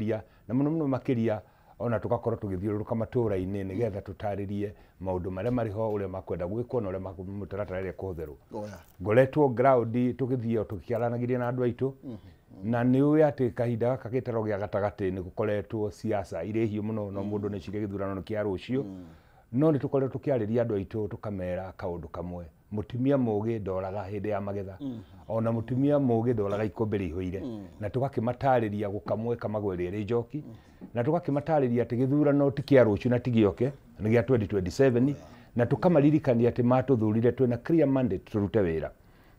gũthomithia na mũno makiria ona tugakorwo tugithiũrũrũka matũra-inĩ nigetha tutaririe maundu maria mari ho uria makwenda gwikwo na uria mutaratara iria kuhũthĩrwo. Ngoretwo ground tugithio tukiaranagiria na andu aitu na ni uwi ati kahinda gaka gitaro gia gatagati ni gukoretwo siasa ire hiũ muno no mundu ni cire githurano kia rucio no ni tukoretwo tukiariria andu aitu tukamera kaundu kamwe. Mutumia mugi ndoraga hindi ya magetha ona mutumia mugi ndoraga ikombe rihoire na tugakimatariria gukamwe kamagwe ri njoki na tugakimatariria ati githurano ti kia rucio na tigioke ni gia 2027 na tukamaririkania ati matuthurire twina clear mandate turute wira.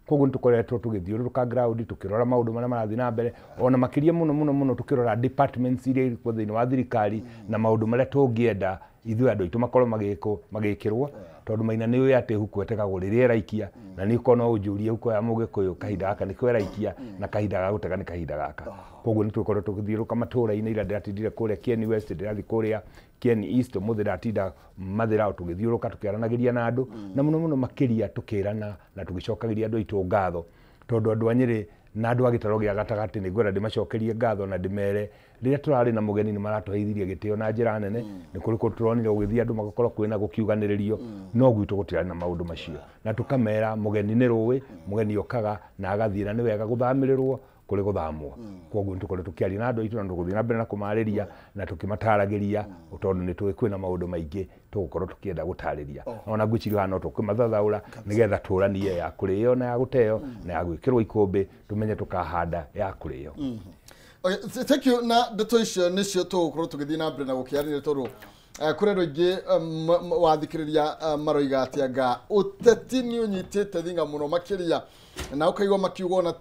Koguo tukoretwo tugithiũrũrũka ground tukirora maundu maria marathi na mbere ona makiria muno tukirora departments iria iri thiini wa thirikari na maundu maria tungienda ithuĩ andũ aitũ makorwo magĩkĩrwo tondũ Maina nĩ ũĩ atĩ huku etegagwo rĩrĩa raikia na nĩ ũkorwo no ũnjũrie huko ya Mũgĩkũyũ kahinda gaka nĩkĩo raikia na kahinda ga gũtega nĩ kahinda gaka. Koguo nĩ tũkorwo tũgĩthiũrũka matũra-inĩ ira ndiratindire kũrĩa Kieni West ndĩrathi kũrĩa Kieni East mũthĩ ndatinda mathĩra tũgĩthiũrũka tukĩaranagĩria na andũ na mũno makĩria tukĩrana na tũgĩcokagĩria andũ aitũ ngatho tondũ andũ a Nyĩrĩ na andũ a gĩtaro gĩa gatagatĩ nĩ ngwenda ndĩmacokerie ngatho na ndĩmere rĩrĩa tũrarĩ na mũgeni nĩ maratũheithirie gĩtĩo na njĩra nene nĩ kũrĩ kũ tũronire gũgĩthiĩ andũ magakorwo kwĩna gũkiuganĩrĩrio no gwitũ gũtirarĩ na maũndũ macio na tukamera mũgeni nĩ rũĩ mũgeni okaga na agathiĩ na nĩ wega gũthamĩrĩrwo kũrĩ gũthamwo. Koguo nĩ tũkorwo tũkĩaria na andũ aitũ na tũgũthiĩ na mbere na kũmarĩria na tũkĩmataragĩria tondũ nĩ tũĩ kwĩna maũndũ maingĩ tũgũkorwo tũkĩenda gũtarĩria ona ngwĩciria hano tũkĩmathathaũra nĩgetha tũranie ya kũrĩo na ya gũteo na ya gwĩkĩrwo ikũmbĩ tumenye tũkahanda ya kũrĩo. Okay, thank you. Na ndeto icio nicio tũgũkorwo tũgĩthiĩ na mbere na gũkĩaranĩria tondũ kũrĩ andũ aingĩ wathikĩrĩria maroiga atĩ anga ũteti nĩ ũnyitĩte thinga mũno makĩria na ũkaigua makiuga ona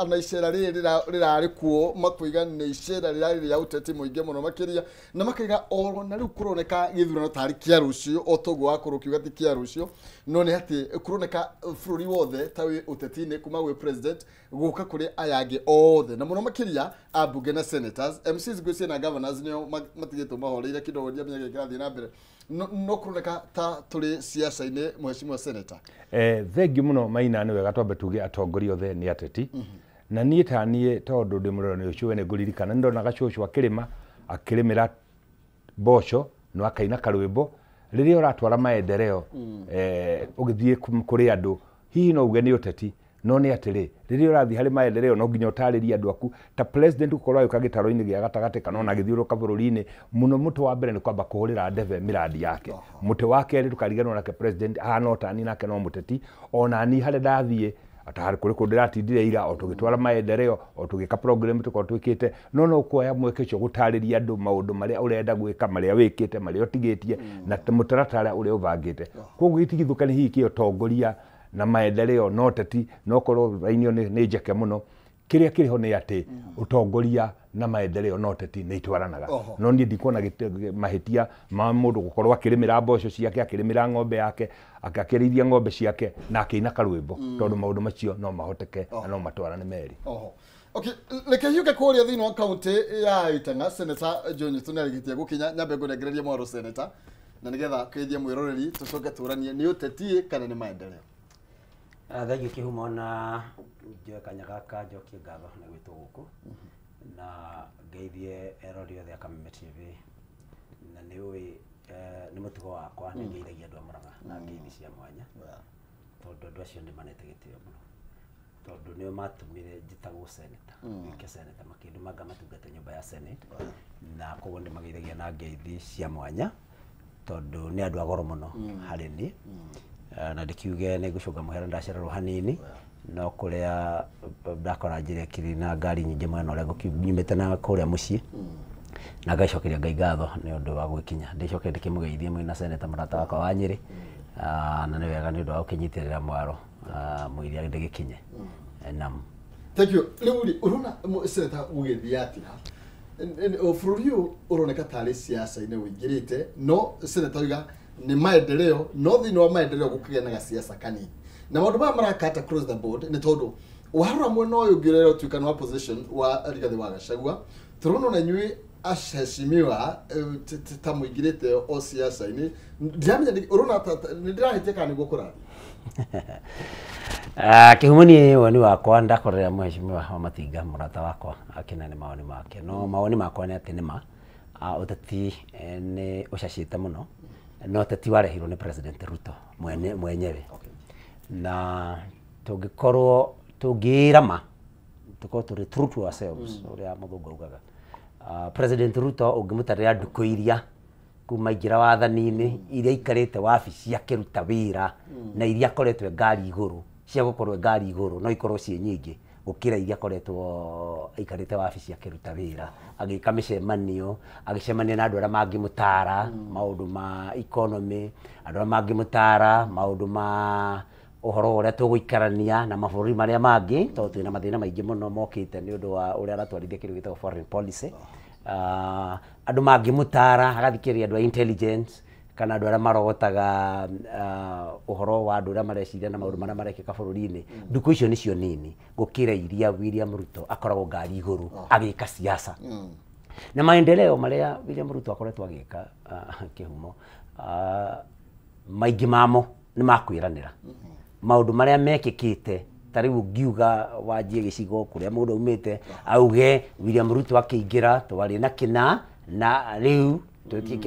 na icera rĩrarĩ kuo makoiga nĩ icera rĩrarĩ rĩa ũteti mũingĩ mũno makĩria na makaiga ona rĩu kũroneka gĩthurano tarĩ kĩa rũciũ o toguo wakorwo ũkiuga ti kĩa rũciũ no nĩ atĩ kũroneka bũrũri wothe ta wĩ ũteti-inĩ kuma gwĩ president gũka kũrĩ aya angĩ othe na mũno makĩria ambunge na senators MCs gwĩciria na governors nĩo matigĩtwo mahoreire kidogo ndiamenya gĩkĩrathiĩ na mbere no kũroneka ta tũrĩ siasa-inĩ mheshimiwa senator. Thengiũ mũno Maina nĩ wega twambe tuge atongoria othe nĩ ateti na niĩ ta niĩ tondũ ndĩ mũrorani ũcio we nĩ ngũririkana nĩndona gacũcũ akĩrĩmĩra mboco no akaina karwĩmbo rĩrĩa ũratwara maendeleo ũgĩthiĩ kũrĩ andũ hihi no uge nĩ ũteti no nĩ atĩrĩ rĩrĩa ũrathiĩ harĩ maendeleo no nginya ũtarĩrie andũ aku ta president ũkorwo agĩũka gĩtaro-inĩ gĩa gatagatĩ kana ona agĩthiũrũrũka bũrũri-inĩ mũno mũtĩ wa mbere nĩ kwamba kũhũrĩra ndebe miradi yake mũtĩ wa kerĩ tukariganwo nake president ahana otani nake no mũteti ona ni harĩa ndathiĩ atahari kũrĩ kũndũ ndĩratindire ira o tũgĩtwara maendeleo o tũgĩka program tũkorwo twĩkĩte no kuoya mweke ũcio gũtarĩria andũ maũndũ marĩa ũrenda gwĩka marĩa wĩkĩte marĩa ũtigĩtie na mũtaratara ũrĩa ũbangĩte. Koguo itigithũka nĩ hihi kĩo tongoria na maendeleo no teti no korwo rainio nĩ njeke mũno kĩrĩa kĩrĩho nĩ atĩ ũtongoria na maendeleo no teti nĩ itwaranaga no niĩ ndikuona mahĩtia ma mũndũ gũkorwo akĩrĩmĩra mboco ciake akĩrĩmĩra ng'ombe yake akĩrĩithia ng'ombe ciake na akĩina karwĩmbo tondũ maũndũ macio no mahoteke na no matwarane meri. Okay, reke hiuke kũrĩa thĩinĩ wa kaunti ya Itanger Senator John Nĩarĩgĩtie gũkinya nyambe ngũnengereria mwaro senator na nĩgetha kĩithia mwĩroreri tũcoke tũranie nĩ ũteti kana nĩ maendeleo. Thengiũ kĩhumo na njoe kanya gaka njokie ngatho na gwĩtwo gũkũ na ngeithie erori othe a Kameme TV na nĩ ũĩ nĩ mũtugo wakwa nĩ ngeithagia andũ a Mũrang'a na ngeithi cia mwanya tondũ andũ acio nĩ manete gĩtĩo mũno tondũ nĩo matũmire njĩtagwo senator wike senator makĩndũmanga matungata nyũmba ya senate na koguo nĩ mageithagia na ngeithi cia mwanya tondũ nĩ andũ a goro mũno harĩ niĩ na ndikiuge nĩ ngũcũnga mũhera ndacererwo hanini no kũrĩa ndakora njĩra kiri na ngari nyingĩ mwena ũrĩa ngũkiumĩte na kũrĩa mũciĩ na ngacokeria Ngai ngatho nĩ ũndũ wa gwĩkinya ndicoke ndĩkĩmũgeithie mwĩna seneta mũrata wakwa wa Nyĩrĩ na nĩ wega nĩ ũndũ wa gũkĩnyitĩrĩra mwaro mũiria ndĩgĩkinye. Nam thank you. Rĩu urona seneta ũgĩthiĩ atĩa bũrũri ũyũ ũroneka tarĩ siasa-inĩ ũingĩrĩte no seneta oiga ni maendeleo no thĩinĩ wa maendeleo gũkĩgĩa na gasiasa kanini na maũndũ maya marakata across the board nĩ tondũ warora mwena ũyũ ũngĩrera ũtuĩkano wa position wa Rigathĩ wa Gachagua tũrona na inyuĩ aceshimiwa ta mũingĩrĩte o siasa-inĩ ndiramenya ũrona nĩ ndĩrahĩtia kana nĩguo kũrathiĩ. Kihumuni woni wakwa ndakorera mheshimiwa wa Matinga murata wakwa akina ni mawoni make no mawoni makwa ni ati nima uteti ni ushashite muno no uteti warehirwo ni President Ruto mwenyewe na tugikorwo tugirama tuko turi true to ourselves uria muthungu ugaga President Ruto ungimutarira nduko iria kuma ingira wathani-ini iria ikarite wabici akiruta wira na iria koretwe ngari iguru cia gukorwo ngari iguru no ikorwo cie nyingi gukira iria koretwo ikarite wabici akiruta wira agika micemanio agicemania na andu aria mangimutara maundu ma economy andu aria mangimutara maundu ma uhoro uria tuguikarania na mabũrũri maria mangi to twina mathina maingi muno mokite ni undu wa uria aratwarithia kindu gitagwo foreign policy andu mangimutara agathikiria andu a intelligence kana andu aria marogotaga uhoro wa andu aria mareciria na maundu maria marekika bũrũri-ini nduko icio nicio nini gukira iria William Ruto akoragwo ngari iguru agika siasa na maendeleo maria William Ruto akoretwo agika kihumo maingi mamo ni makwiranira maundu maria mekikite tariu ngiuga wajie gicigo kuria mundu umite auge William Ruto akiingira twari na kina na riu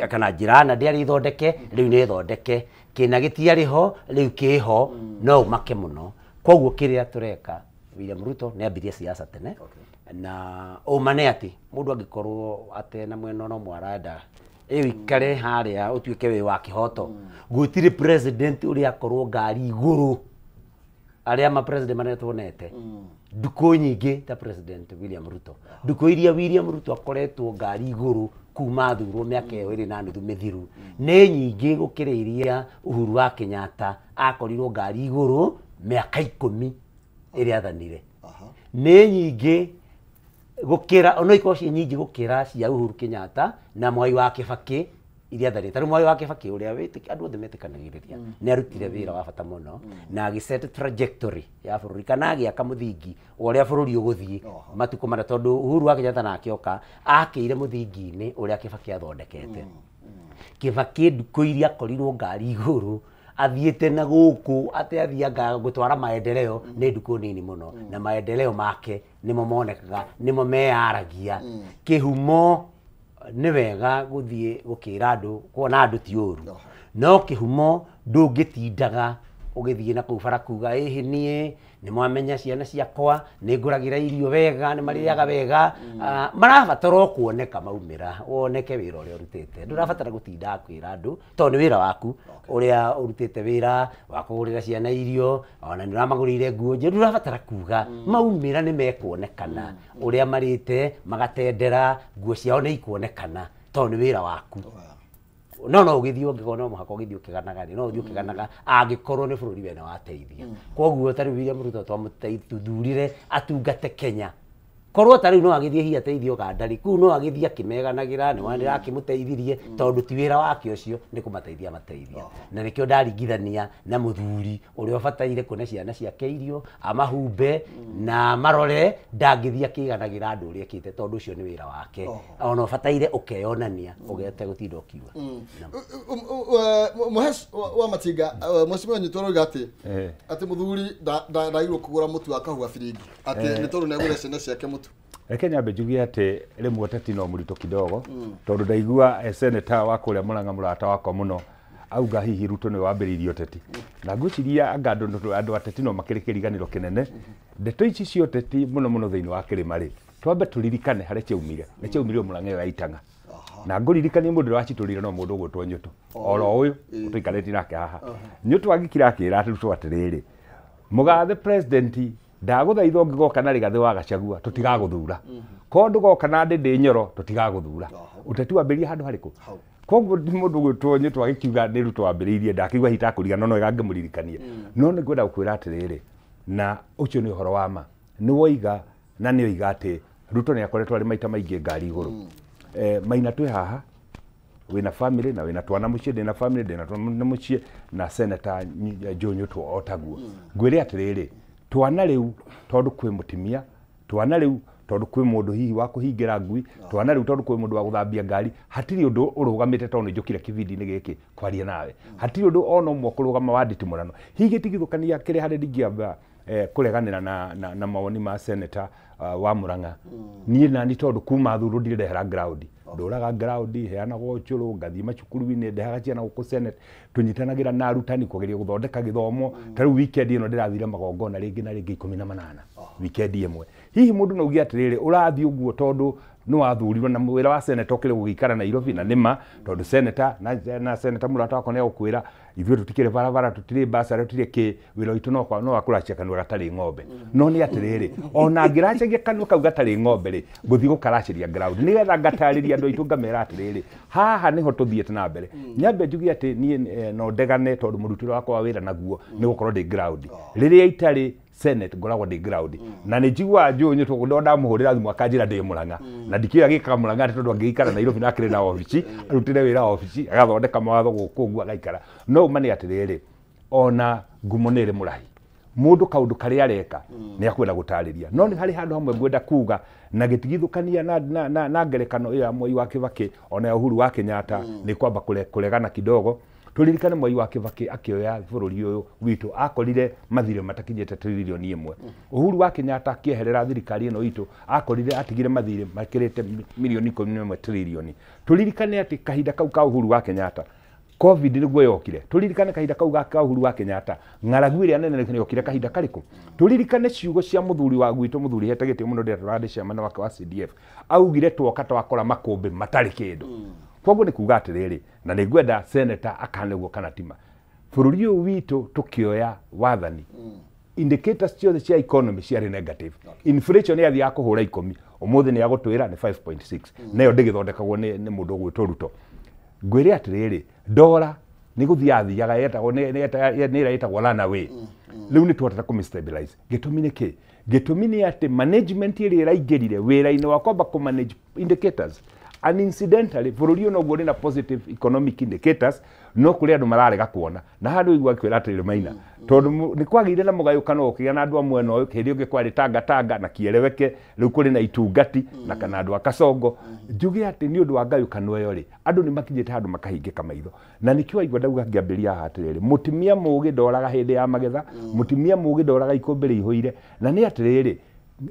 kana njira na ndiari ithondeke riu ni ithondeke kina gitiari ho riu kiho no make muno koguo kiria tureka William Ruto ni ambirie siasa tene na umane ati mundu angikorwo ate na mwena no mwarada ikare haria utuike we wa kihoto gutire president uria akorwo ngari iguru aria ma president manene tuonete nduko nyingi ta President William Ruto nduko iria William Ruto akoretwo ngari iguru kuma thurwo miaka iri na nuthu mithiru ni nyingi gukira iria Uhuru wa Kenyatta akorirwo ngari iguru miaka 10 iria athanire ni nyingi gukira ono ikoci nyingi gukira cia Uhuru Kenyatta na Mwai wa Kibaki iria thari taru Mwai wa Kibaki uria witiki andu othe metikanagiriria ni arutire wira wa bata muno na agiset trajectory ya bũrũri kana agiaka muthingi uria bũrũri uguthii matuko mara tondu Uhuru wa Kenyatta na akioka akire muthingi-ini uria Kibaki athondekete Kibaki nduko iria korirwo ngari iguru athiete na guku ate athianga gutwara maendeleo ni nduko nini muno na maendeleo make nimo monekaga nimo meyaragia kihumo ni wega guthie gukira andu kuona andu ti uru no kihumo ndungitindaga ugithie na kuu bara kuga nie ni mwamenya ciana ciakwa ni nguragira irio wega ni mariaga wega marabatara kuoneka maumira woneke wira uria urutite ndurabatara gutinda kwira andu to ni wira waku uria urutite wira wa kugurira ciana irio ona ni uramagurire nguo nje ndurabatara kuga maumira ni mekuonekana uria marite magatendera nguo ciao ni ikuonekana to ni wira waku no ugithio ngikona muhaka ugithio kiganaga no uthio kiganaga angikorwo ni bũrũri wena wateithia koguo tari William Ruto twamuteithurire atungate Kenya korwo tari no agithie hi ateithio gandari ku no agithia kimeganagira ni wandira akimuteithirie tondu ti wira wake ucio ni kumateithia mateithia na nikio ndaringithania na muthuri uria bataire kune ciana ciake irio amahumbe na marore ndangithia kiganagira andu uria kite tondu ucio ni wira wake ona bataire ukeyonania ugete gutinda ukiwa muhesh wa Matinga mheshimiwa nyitoro gati ati muthuri ndaigwo kugura mutu akahuga firingi ati ni tondu negure ciana ciake mutu Kenya bejugia ate rimwe uteti no murito kidogo tondu ndaigua senator wa kuria Murang'a murata wako muno auga hihi Ruto ni wambiririo teti na ngwiciria anga andu ateti no makirikiriganiro kinene ndeto ici cio teti muno thiini wa kirima ri twambe turirikane hare ciaumire ni ciaumire Murang'a ya Itanga na nguririkanie mundu waciturire no mundu gwetwo Nyutu oro uyu tuikareti nake haha Nyutu agikira akira Ruto atiriri mugathe president ndaguthaitha ungigoka na rigathi wa Gachagua tutigaguthura ko ndugoka na ndi nyoro tutigaguthura uteti wambiria handu hariku koguo mundu gwetwo Nyutu agikiuga ni Ruto wambiriirie ndakigwa hita kurigana no igange muririkanie no ni gwenda gukwira atiriri na ucio ni uhoro wa ma ni woiga na ni oiga ati Ruto ni akoretwo ari maita maingi ngari iguru maina twi haha wina family na wina twana mucie ndina family ndina twana mucie na senator Joe Nyutu otaguo ngwire atiriri twana riu tondu kwi mutimia twana riu tondu kwi mundu hihi wa kuhingira ngui twana riu tondu kwi mundu wa guthambia ngari hatiri undu urugamite tondu njukire kibindi-ini giki kwaria nawe hatiri undu ona umwe kurugama wanditi murano hihi gitigithukania kiri hari ndingiamba kureganira na mawoni ma senator wa Murang'a nie nani tondu kuma thuru ndirehera ground nduraga ground heana gochuru ngathie macukuru-ini ndehaga ciana guku senate tunyitanagira na arutani kugeria guthondeka githomo tariu weekend ino ndirathire magongona ringi na ringi 18 weekend imwe hihi mundu no ugia atiriri urathi uguo tondu no wathurirwo na wira wa senator ukire gukikara Nairobi na nima tondu senator na senator murata wako ne ukwira ithuĩ tutikire barabara tutire basa tutire ki wira itu no wakuracia kanua gatari ng'ombe no ni atiriri ona ngiracagia kanua kau gatari ng'ombe ri guthi gukaraciria ground ni getha ngatariria andu aitu ngamera atiriri haha niho tuthiete na mbere nyambe njugi ati ni no ndegane tondu murutiro wakwa wa wira naguo ni gukorwo ndi ground riria itari Senate ngoragwo ndi ground na ni njigua njunyu tugundo ndamuhurira thimu akanjira ndi Murang'a na ndikira gikaga Murang'a ati tondu angikara Nairobi na akire na ofici arutire wira ofici agathondeka mawatho guku guo agaikara no mani atiriri ona ngumo nire murahi mundu kaundu kari areka ni akwenda gutariria no ni hari handu hamwe ngwenda kuga na gitigithukania na ngerekano ya Mwai wa Kibaki ona Uhuru wa Kenyatta ni kwamba kuregana kidogo turirikane Mwai wa Kibaki akioya bururi uyu witu akorire mathire matakinyete trilioni imwe Uhuru wa Kenyatta akieherera thirikari ino itu akorire atigire mathire makirite milioni 11 trilioni turirikane ati kahinda kau ka Uhuru wa Kenyatta covid niguo yokire turirikane kahinda kau ka Uhuru wa Kenyatta ng'aragu iria nene nĩ yokire kahinda kariku turirikane ciugo cia muthuri wa gwitu muthuri hetagite muno ndirarade ciamana wake wa CDF augire twoka twakora makumbi matari kindu koguo ni kuga atiriri na ni ngwenda senator akaneguo kana tima bururi uyu witu tukioya wathani indicators ciothe cia economy ciari negative inflation yathi ya kuhura 10 umuthi ni agutwira ni 5.6 nayo ndigithondekagwo ni mundu gwitwo Ruto ngwire atiriri dola ni guthiathiaga yetagwo ni iraitagwo runaway riu ni twatata kumstabilize gitumi ni ati management iri iraingirire wira-ini wa kwamba ku manage indicators and incidentally bururi no guo na positive economic indicators no kuri andu mararega kuona na handu igwa kwira atiriri maina tondu ni kwagire na mugayukano ukiga na andu amwe no hindi ungi kwari tanga na kiereweke riu kuri na itungati na kana andu akasongo njuge ati ni undu wa ngayukano yo ri andu ni makinyite handu makahingika maitho na nikiwa igwa ndauga ngiambiria atiriri mutimia mugi ndoraga hindi ya magetha mutimia mugi ndoraga ikombe rihoire na ni atiriri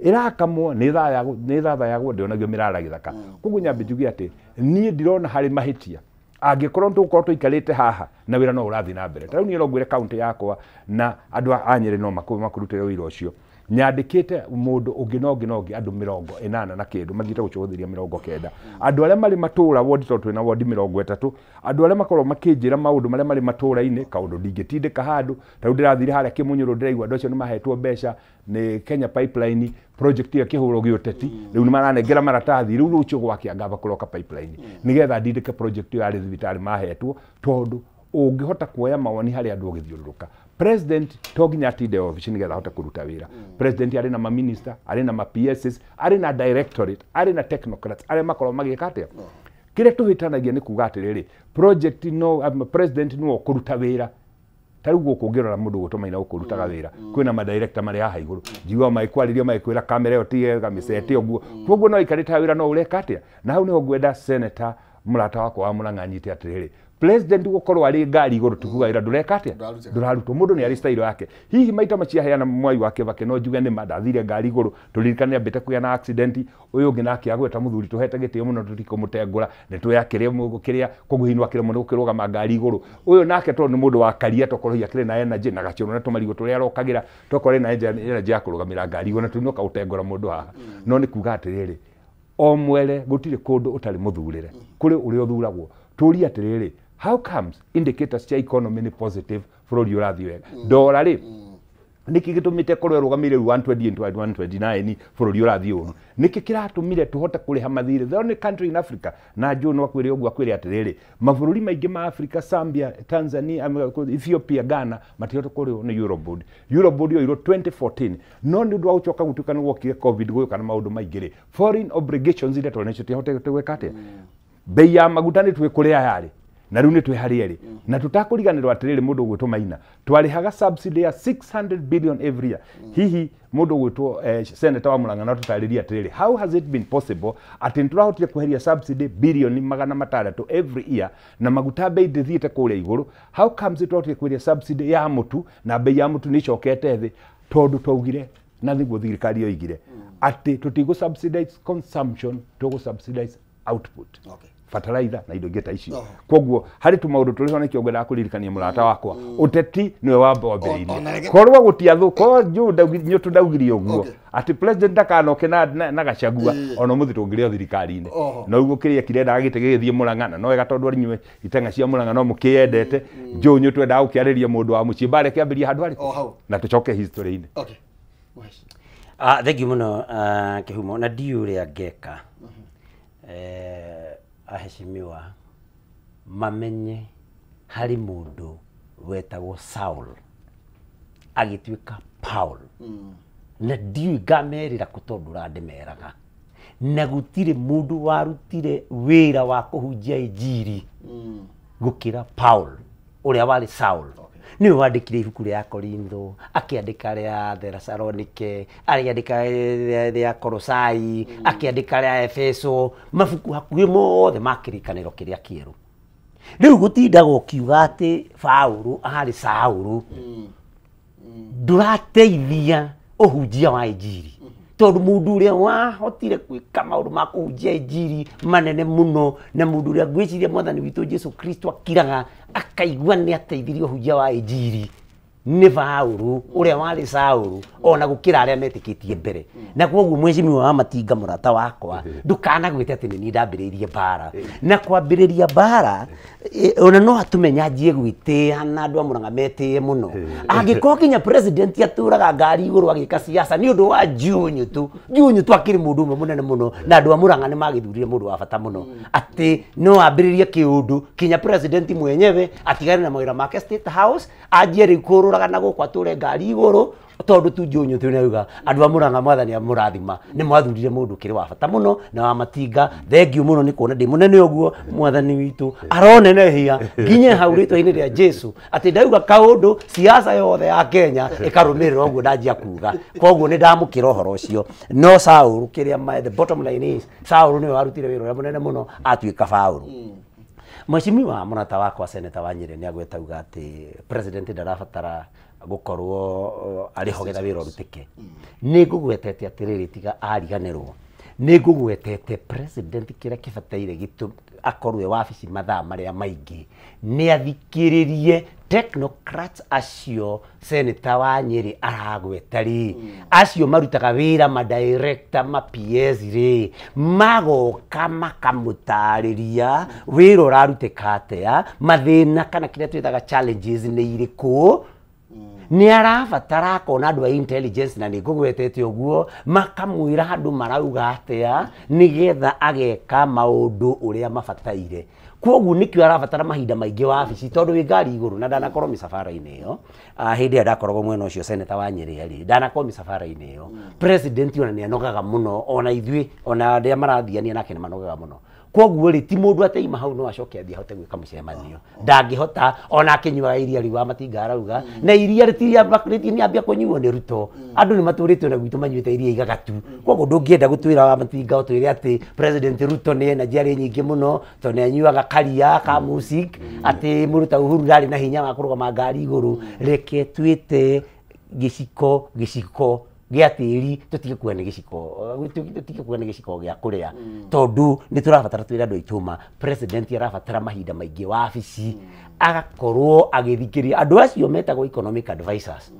irakamwo ni tha yagwo ndionagio mirara githaka koguo nyambe njugi ati nie ndirona hari mahitia angikorwo tukorwo tuikarite haha na wira no urathi na mbere tariu nie no ngwire county yakwa na andu a Nyeri no makurutire wira ucio nyandikite mundu ungi andu 80 na kindu mathite gucuthĩria 90 andu aria mari matura ward to twina ward 30 andu aria makorwo makinjira maundu maria mari matura-ini kaundu ndingitindika handu tariu ndirathire haria Kimunyuru ndiraigua andu acio ni mahetwo mbeca ni Kenya Pipeline project ya kihuro gioteti riu ni maranengera maratathi riu rucio gwake ngaba kuroka pipeline nigetha ndindike project yo ari thibitari mahetwo tondu ungihota kuoya mawoni hari andu ogithiururuka president toginya atinde office nigetha hote kuruta wira president ari na ma minister ari na ma PSs ari na directorate ari na technocrats ari makorwo magika atia kire tuhitanagia ni kuga atiriri project no president no kuruta wira tariu guku ngirora mundu gutumaina ukurutaga wira kwina ma director mari haha iguru jiwa maikwaririo maikwira kamera yo tiega misete oguo koguo no ikarita wira no ureka atia na hau niho ngwenda senator murata wako wa Murang'a nyite atiriri president gukorwo ari ngari iguru tukuga ira ndureka atia nduraruto mundu ni ari style yake hihi maita macia heana Mwai wa Kibaki no njuge ni madathire ngari iguru turirikane ambite kuya na accident uyu ngi nake agweta muthuri tuhete gitio muno tutikumutengura ni tuyakire mugukiria kuguhinwa kire muno gukirugama ngari iguru uyu nake to ni mundu wa karia tokorwo yakire na energy na gacioro na tumarigo turia arokagira tokorwo na energy ya kurugamira ngari iguru na tunoka utengura mundu haha no ni kuga atiriri o mwere gutire kundu utari muthurire kuri uri uthuragwo turi atiriri how comes indicators cia economy ni positive bururi urathi wega dola ri niki gitumite korwo rugamire 120 into 129 bururi urathi uru niki kiratumire tuhote kuriha mathire the only country in Africa na John wakwire ogwa kwire atiriri mabururi maingi ma Africa Zambia Tanzania Ethiopia Ghana matihote kuriho ni Eurobond yo iro 2014 no ni ndwa ucoka gutuka ni wokire covid goyo kana maundu maingire foreign obligations ile tonecho tihote gweka atia bei ya maguta ni twikuria yari na riu ni twi harieri na tutakuriganirwo atiriri mundu gwitwo Maina twarihaga subsidy ya 600 billion every year hihi mundu gwitwo senator wa Murang'a na tutariria atiriri how has it been possible ati nturahotire kuheria subsidy bilioni 600 every year na maguta bei ndithiite kuria iguru how comes it turahotire kuheria subsidy ya mutu na bei ya mutu ni chokete thi tondu twaugire na niguo thirikari yoigire ati tutigo subsidize consumption tugo subsidize output fertilizer na indo ngeta icio koguo hari tu maundu turiho na kiongera kuririkania murata wakwa uteti niwe wambombereire korwo gutia thu ko nyu ndaugiri uguo ati president ndakanoke na gacagua ona muthi tungire thirikari-ini na uguo kiria kirenda agite githie Murang'a no wega tondu rinywe itenga cia Murang'a no mukiendete njunyu twenda gukiariria mundu wa muci bare kiambiria handu ari na tucoke history-ini thank you muno Kihumo na ndiuria ngeka aheshimiwa mamenye hari mundu wetagwo Saul agituika Paul na ndiu ngamerira kutondu randimeraga na gutire mundu warutire wira wa kuhunjia injiri gukira Paul uria wari Saul ni wandikire ibuku ria Korintho akiandika ria Thessalonike ariandika ria Kolosai akiandika ria Efeso mabuku hakuhi mothe makirikaniro kiria kieru riu gutindaga ukiuga ati Paulo ari Saulu ndurateithia uhunjia wa injiri tondu mundu uria wahotire gwika maundu ma kuhunjia injiri manene muno na mundu uria gwiciria mwathani witu Jesu Kristo akiraga akaigua ni ateithirio uhunjia wa injiri ni Paulo uria wari Saulu ona gukira aria metikitie mbere na koguo mweshimiwa wa Matinga murata wakwa ndukana gwite ati ni ndambiririe bara na kwambiriria bara ona no atumenya njie gwitia na andu a Murang'a metie muno angiko kinya president aturaga ngari iguru agika siasa ni undu wa njunyu tu akiri mundu umwe munene muno na andu a Murang'a ni magithurire mundu wa bata muno ati no ambiririe kiundu kinya president mwenyewe atigane na mawira make State House ajie rikuru na gukwa ture ngari iguru tondu tu njunyu tu nauga andu a Murang'a mwathani amurathima ni mwathurire mundu kiri wa bata muno na wa Matinga thengiu muno ni kuona ndi munene uguo mwathani witu aronenehia nginye hau ritwa-ini ria Jesu ati ndauga kaundu siasa yothe ya Kenya ikarumirira uguo ndanjia kuga koguo ni ndamukira uhoro ucio no Saul kiria the bottom line is Saul ni warutire wira munene muno atuika Paulo Mweshimiwa murata wakwa seneta wa Nyeri ni agwetauga ati president ndarabatara gukorwo ariho getha wira urutike ni ngugwetete atiriri tiga ariganirwo ni ngugwetete president kira kibataire gitu akorwe wabici mathaa maria maingi ni athikiririe technocrats acio seneta wa Nyeri aragwetari acio marutaga wira ma director ma PS ri magoka makamutariria wira uraruteka atia mathina kana kiria twithaga challenges ni iriku ni arabatara kona andu a intelligence na ni ngugwetete uguo makamwira andu marauga atia nigetha ageka maundu uria mabataire koguo nikio arabatara mahinda maingi wabici tondu wi ngari iguru na ndanakorwo misafara-ini iyo hindi ndakoragwo mwena ucio seneta wa Nyeri ari ndanakorwo misafara-ini iyo president ona ni anogaga muno ona ithui ona aria marathiania nake ni manogaga muno koguo ri ti mundu ateima hau no acoke athia hote gwika mucemanio ndangihota ona akinywa iria riwa Matinga arauga na iria ritiria bakriti ni ambia kunyuo ni Ruto andu ni maturite na gwitu manyuite iria igagatu koguo ndungienda gutwira wa Matinga utwire ati president Ruto ni ena jari nyingi muno to ni anyuaga karia ka music ati muruta Uhuru ndari na hinya wa kurugama ngari iguru reke twite giciko gia tiri tutige kuwa ni giciko gia kuria tondu ni turabatara twira andu aituma president arabatara mahinda maingi wabici agakorwo agithikiria andu acio metagwo economic advisors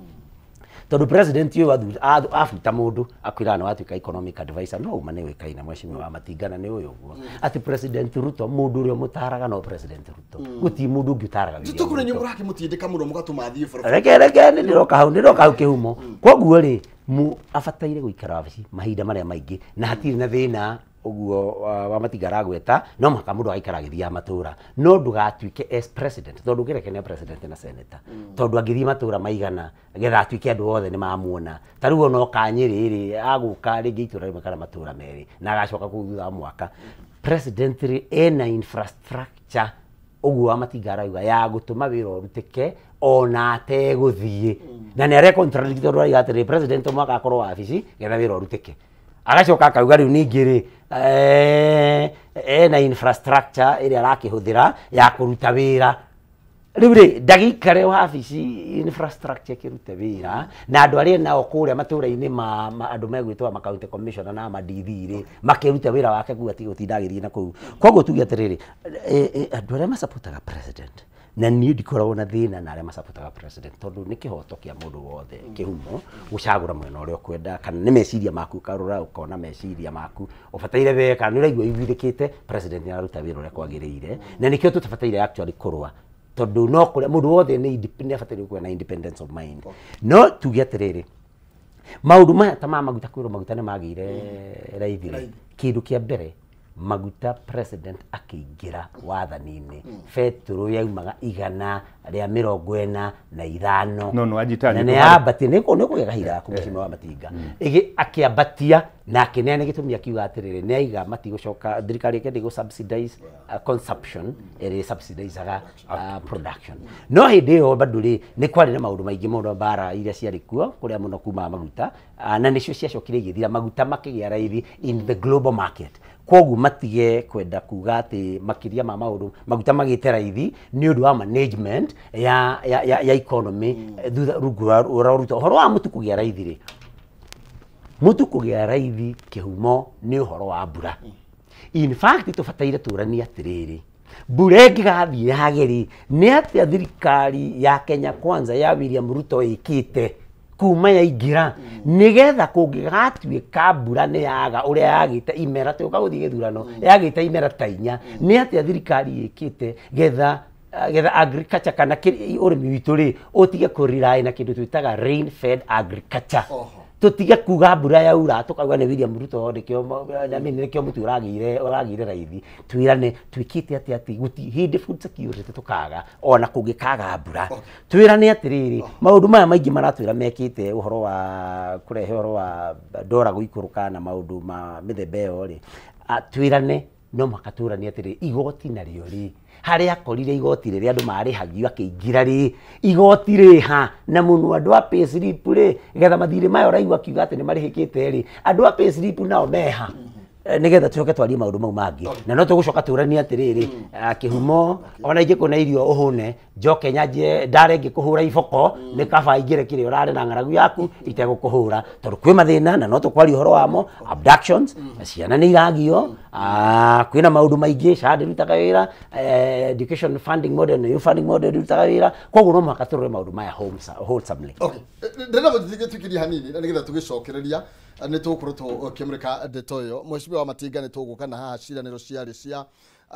tondu president uyu afuta mundu akwira na watuika economic advisor no umane wikaina mweshimiwa wa Matinga na ni uyu guo ati president Ruto mundu uria mutaraga no president Ruto guti mundu ungitaraga wi tutukure nyumura ki mutindika muno mugatuma athie bora reke ndiroka hau Kihumo koguo ri mu afataire guikara wabici mahinda maria maingi na hatiri na thina uguo wa Matinga aragweta no maka mundu agaikara agithia matura no ndugatuike as president tondu ngirekenia president na senator tondu agithia matura maigana getha atuike andu othe ni mamuona tariu ono ka Nyeri ri aguka ringi itura rimwe kana matura meri na agacoka kuthutha mwaka president ri ena infrastructure uguo Amatinga arauga ya gutuma wira urutike ona ateguthie na ni are contradictor wa igatire president mwaka akorwo wabici getha wira urutike agacoka akauga riu ningiri na infrastructure iri arakihuthira ya kuruta wira riu ri ndagikare wabici infrastructure kirute wira na andu ari nao kuria matura-ini ma andu megwitwa ma county commissioner na ma DV ri makiruta wira wake ku ati gutindagiria na kuu koguo tuge atiriri andu aria masupportaga president na niä ndikoragwo na thina na arĩa macaputaga president tondũ nĩ kĩhoto kĩa mũndũ wothe kĩhumo gũcagũra mwena ũrĩa ũkwenda kana nĩ meciria maku ũkarora ũkona meciria maku ũbataire we kana nĩ ũraigua iguithĩkĩte president nĩararuta wĩra ũrĩa kwagĩrĩire na nĩkĩo tũtabataire actually kũrũa tondũ no kũrĩa mũndũ wothe nĩ abataire kuona independence of mind no tuge atĩrĩrĩ maũndũ maya ta ma maguta kwĩrwo maguta nĩ magĩire raithi kĩndũ kĩa mbere maguta president akĩingĩra wathani-inĩ betũrũ yaumaga 145 na nĩ ambatia nĩ kũgĩa kahira gaku mũciĩ wa Matinga akĩambatia na akĩneana gĩtũmi akiuga atĩrĩrĩ nĩ aiga matigũcoka thirikari ĩkĩenda gũ-subsidize consumption ĩrĩ subsidizaga production no hĩndĩ ĩyo bado rĩ nĩ kwarĩ na maũndũ maingĩ mũno mbara iria ciarĩ kuo kũrĩa mũno kuma maguta na nĩcio ciacokire igĩthira maguta makĩgĩa raithi in the global market koguo matige kwenda kuga atĩ makiria ma maũndũ maguta magĩte raithi nĩ ũndũ wa management ya economy thutha rungu rwa ruta ũhoro wa mũtu kũgĩa raithi rĩ mũtu kũgĩa raithi kĩhumo nĩ ũhoro wa mbura in fact tũbataire tũranie atĩrĩrĩ mbura ĩngĩgathiĩ yagĩrĩ nĩ atĩa thirikari ya Kenya Kwanza ya William Ruto ĩkĩte kuma yaingĩra nigetha kũngĩgatuĩka mbura nĩ yaga ũrĩa yagĩte imera tũka gũthiĩ gĩthurano yagĩte imera ta 4 nĩ atĩa thirikari ĩkĩte getha agriculture kana ũrĩmi witũ rĩ ũtige kũrely na kĩndũ twĩtaga rain fed agriculture tutige kuga mbura yaura tukauga nĩ William Ruto nĩkĩo mũtu ũragĩire raithi twĩrane twĩkĩte atĩ hĩndĩ food security tukaga ona kũngĩkaga mbura twĩrane atĩrĩrĩ maũndũ maya maingĩ maratwĩra mekĩte ũhoro wa kũrehe ũhoro wa ndora gũikũrũka na maũndũ ma mĩthemba ĩyo rĩ twĩrane no makatũrania atĩrĩrĩ igoti narĩo rĩ harĩa akorire igoti rĩrĩa andũ marĩhagio akĩingĩra rĩ igoti rĩha na mũno andũ a payslip rĩ getha mathirĩ mayo raigua akiuga atĩ nĩ marĩhĩkĩte rĩ andũ a payslip nao meha nigetha tucoke twarie maũndũ mau mangĩ na no tũgũcoka tũranie atĩrĩrĩ kĩhumo ona ingĩkũna irio ũhũne njoke nyanjie ndare ngĩkũhũra iboko nĩ kaba ingĩre kĩrĩa ũrarĩ na ng'aragu yaku itegũkũhũra tondũ kwĩ mathĩna na no tũkwaria ũhoro wamo abductions ciana nĩ iragio kwĩna maũndũ maingĩ SHA ndĩrutaga wĩra education funding model na youth funding model ndĩrutaga wĩra koguo no mũhaka tũrore maũndũ maya wholesomely ndĩrenda gũthiĩ hanini na nĩgetha tũgĩcokereria nĩ tũgũkorwo tũkĩmũrĩka ndeto ĩyo Mheshimiwa wa Matinga nĩ tũgũka haha ciranĩro ciarĩ cia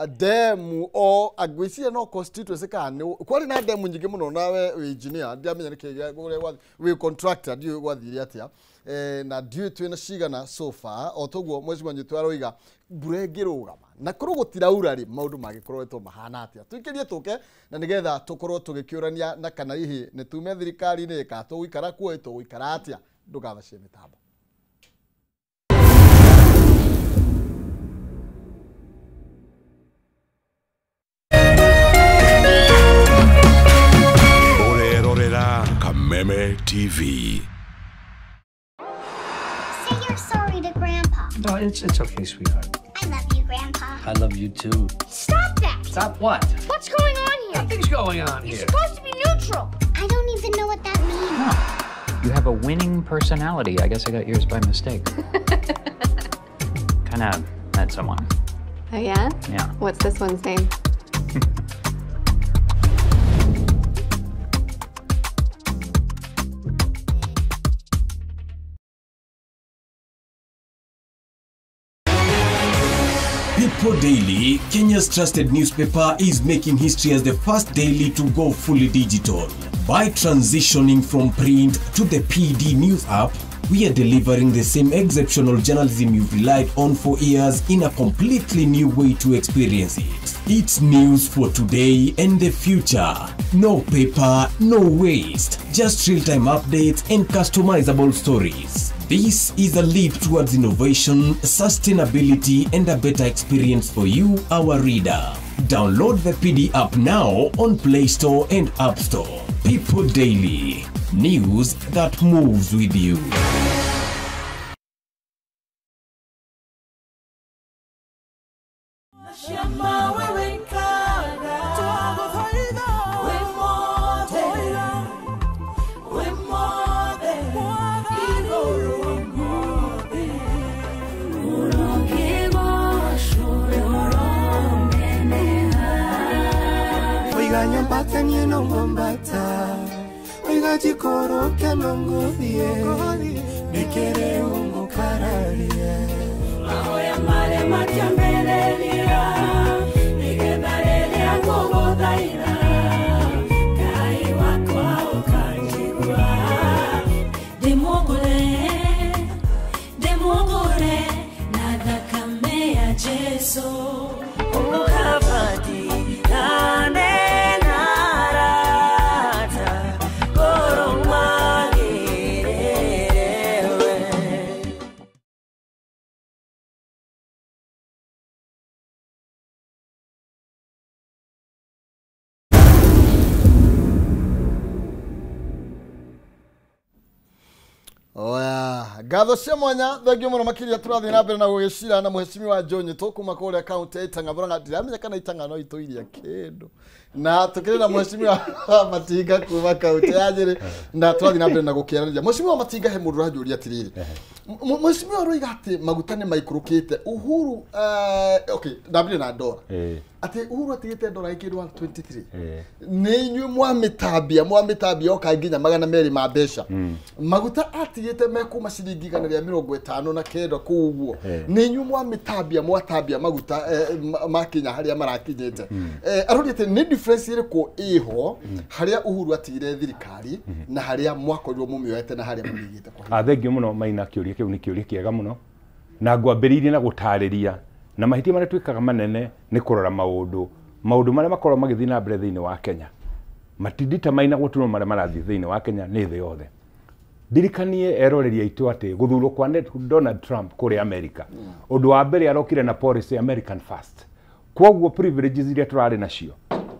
demu o agwĩciria no constituency kana kwarĩ na demu nyingĩ mũno nawe wĩ engineer ndiamenya nĩkĩ wĩ contractor ndiũ gwathire atĩa na ndiũ twĩna cigana so far o toguo Mheshimiwa Nyitu aroiga mbura ĩngĩrũgama na korwo gũtiraura rĩ maũndũ mangĩkorwo mahana atĩa twĩkĩrie tũke na nĩgetha tũkorwo tũgĩkĩũrania na kana hihi nĩ tume thirikari-inĩ ka tũgũikara kuo tũgũikara atĩa ndũgathacie mĩtambo Kameme TV. Say you're sorry to Grandpa. No, it's okay, sweetheart. I love you, Grandpa. I love you too. Stop that! Stop what? What's going on here? Nothing's going on You're here. supposed to be neutral. I don't even know what that means. Oh, you have a winning personality. I guess I got yours by mistake. Kind of met someone. Oh, yeah? Yeah. What's this one's name? People Daily, Kenya's trusted newspaper, is making history as the first daily to go fully digital. By transitioning from print to the PD News app, we are delivering the same exceptional journalism you've relied on for years in a completely new way to experience it. It's news for today and the future. No paper, no waste. Just real-time updates and customizable stories. This is a leap towards innovation, sustainability, and a better experience for you, our reader. Download the PD app now on Play Store and App Store. People Daily. News that moves with you. Oya, gatho cia mwanya thengio muno makiria turathi na mbere na gugicira na muheshimiwa John tukuma kule account ya Itanga Murang'a ndiramenya kana Itanga no ituiria kindu na tukire na muheshimiwa Matinga kuma account ya Nyeri na turathi na mbere na gukiarania muheshimiwa Matinga he mundu rajuria atiriri muheshimiwa roiga ati maguta ni maikurukite Uhuru okay ndabire na ndora ati Uhuru atigite ndora ikindu 123 ni inyu mwamitambia okanginya magana meri ma besha maguta atigite mekuma ciringi 150 na kendo kuguo ni inyu mwatambia maguta makinya haria marakinyite arorite ni difference iriko iho haria Uhuru atigire thirikari na haria mwakorirwo mumioete na haria mumigite kwa thengio muno Maina kiuria kiu ni kiuria kiega muno na ngwambiririe na gutariria na mahitia maria twikaga manene ni kurora maundu maria makorwo magithii na mbere thiini wa Kenya matindita Maina gutuno maria marathii thiini wa Kenya ni thi yothe dirikanie eroreria itu ati guthurwo kwa Donald Trump kuri America undu wa mbere arokire na policy American first kwoguo privileges iria turari nacio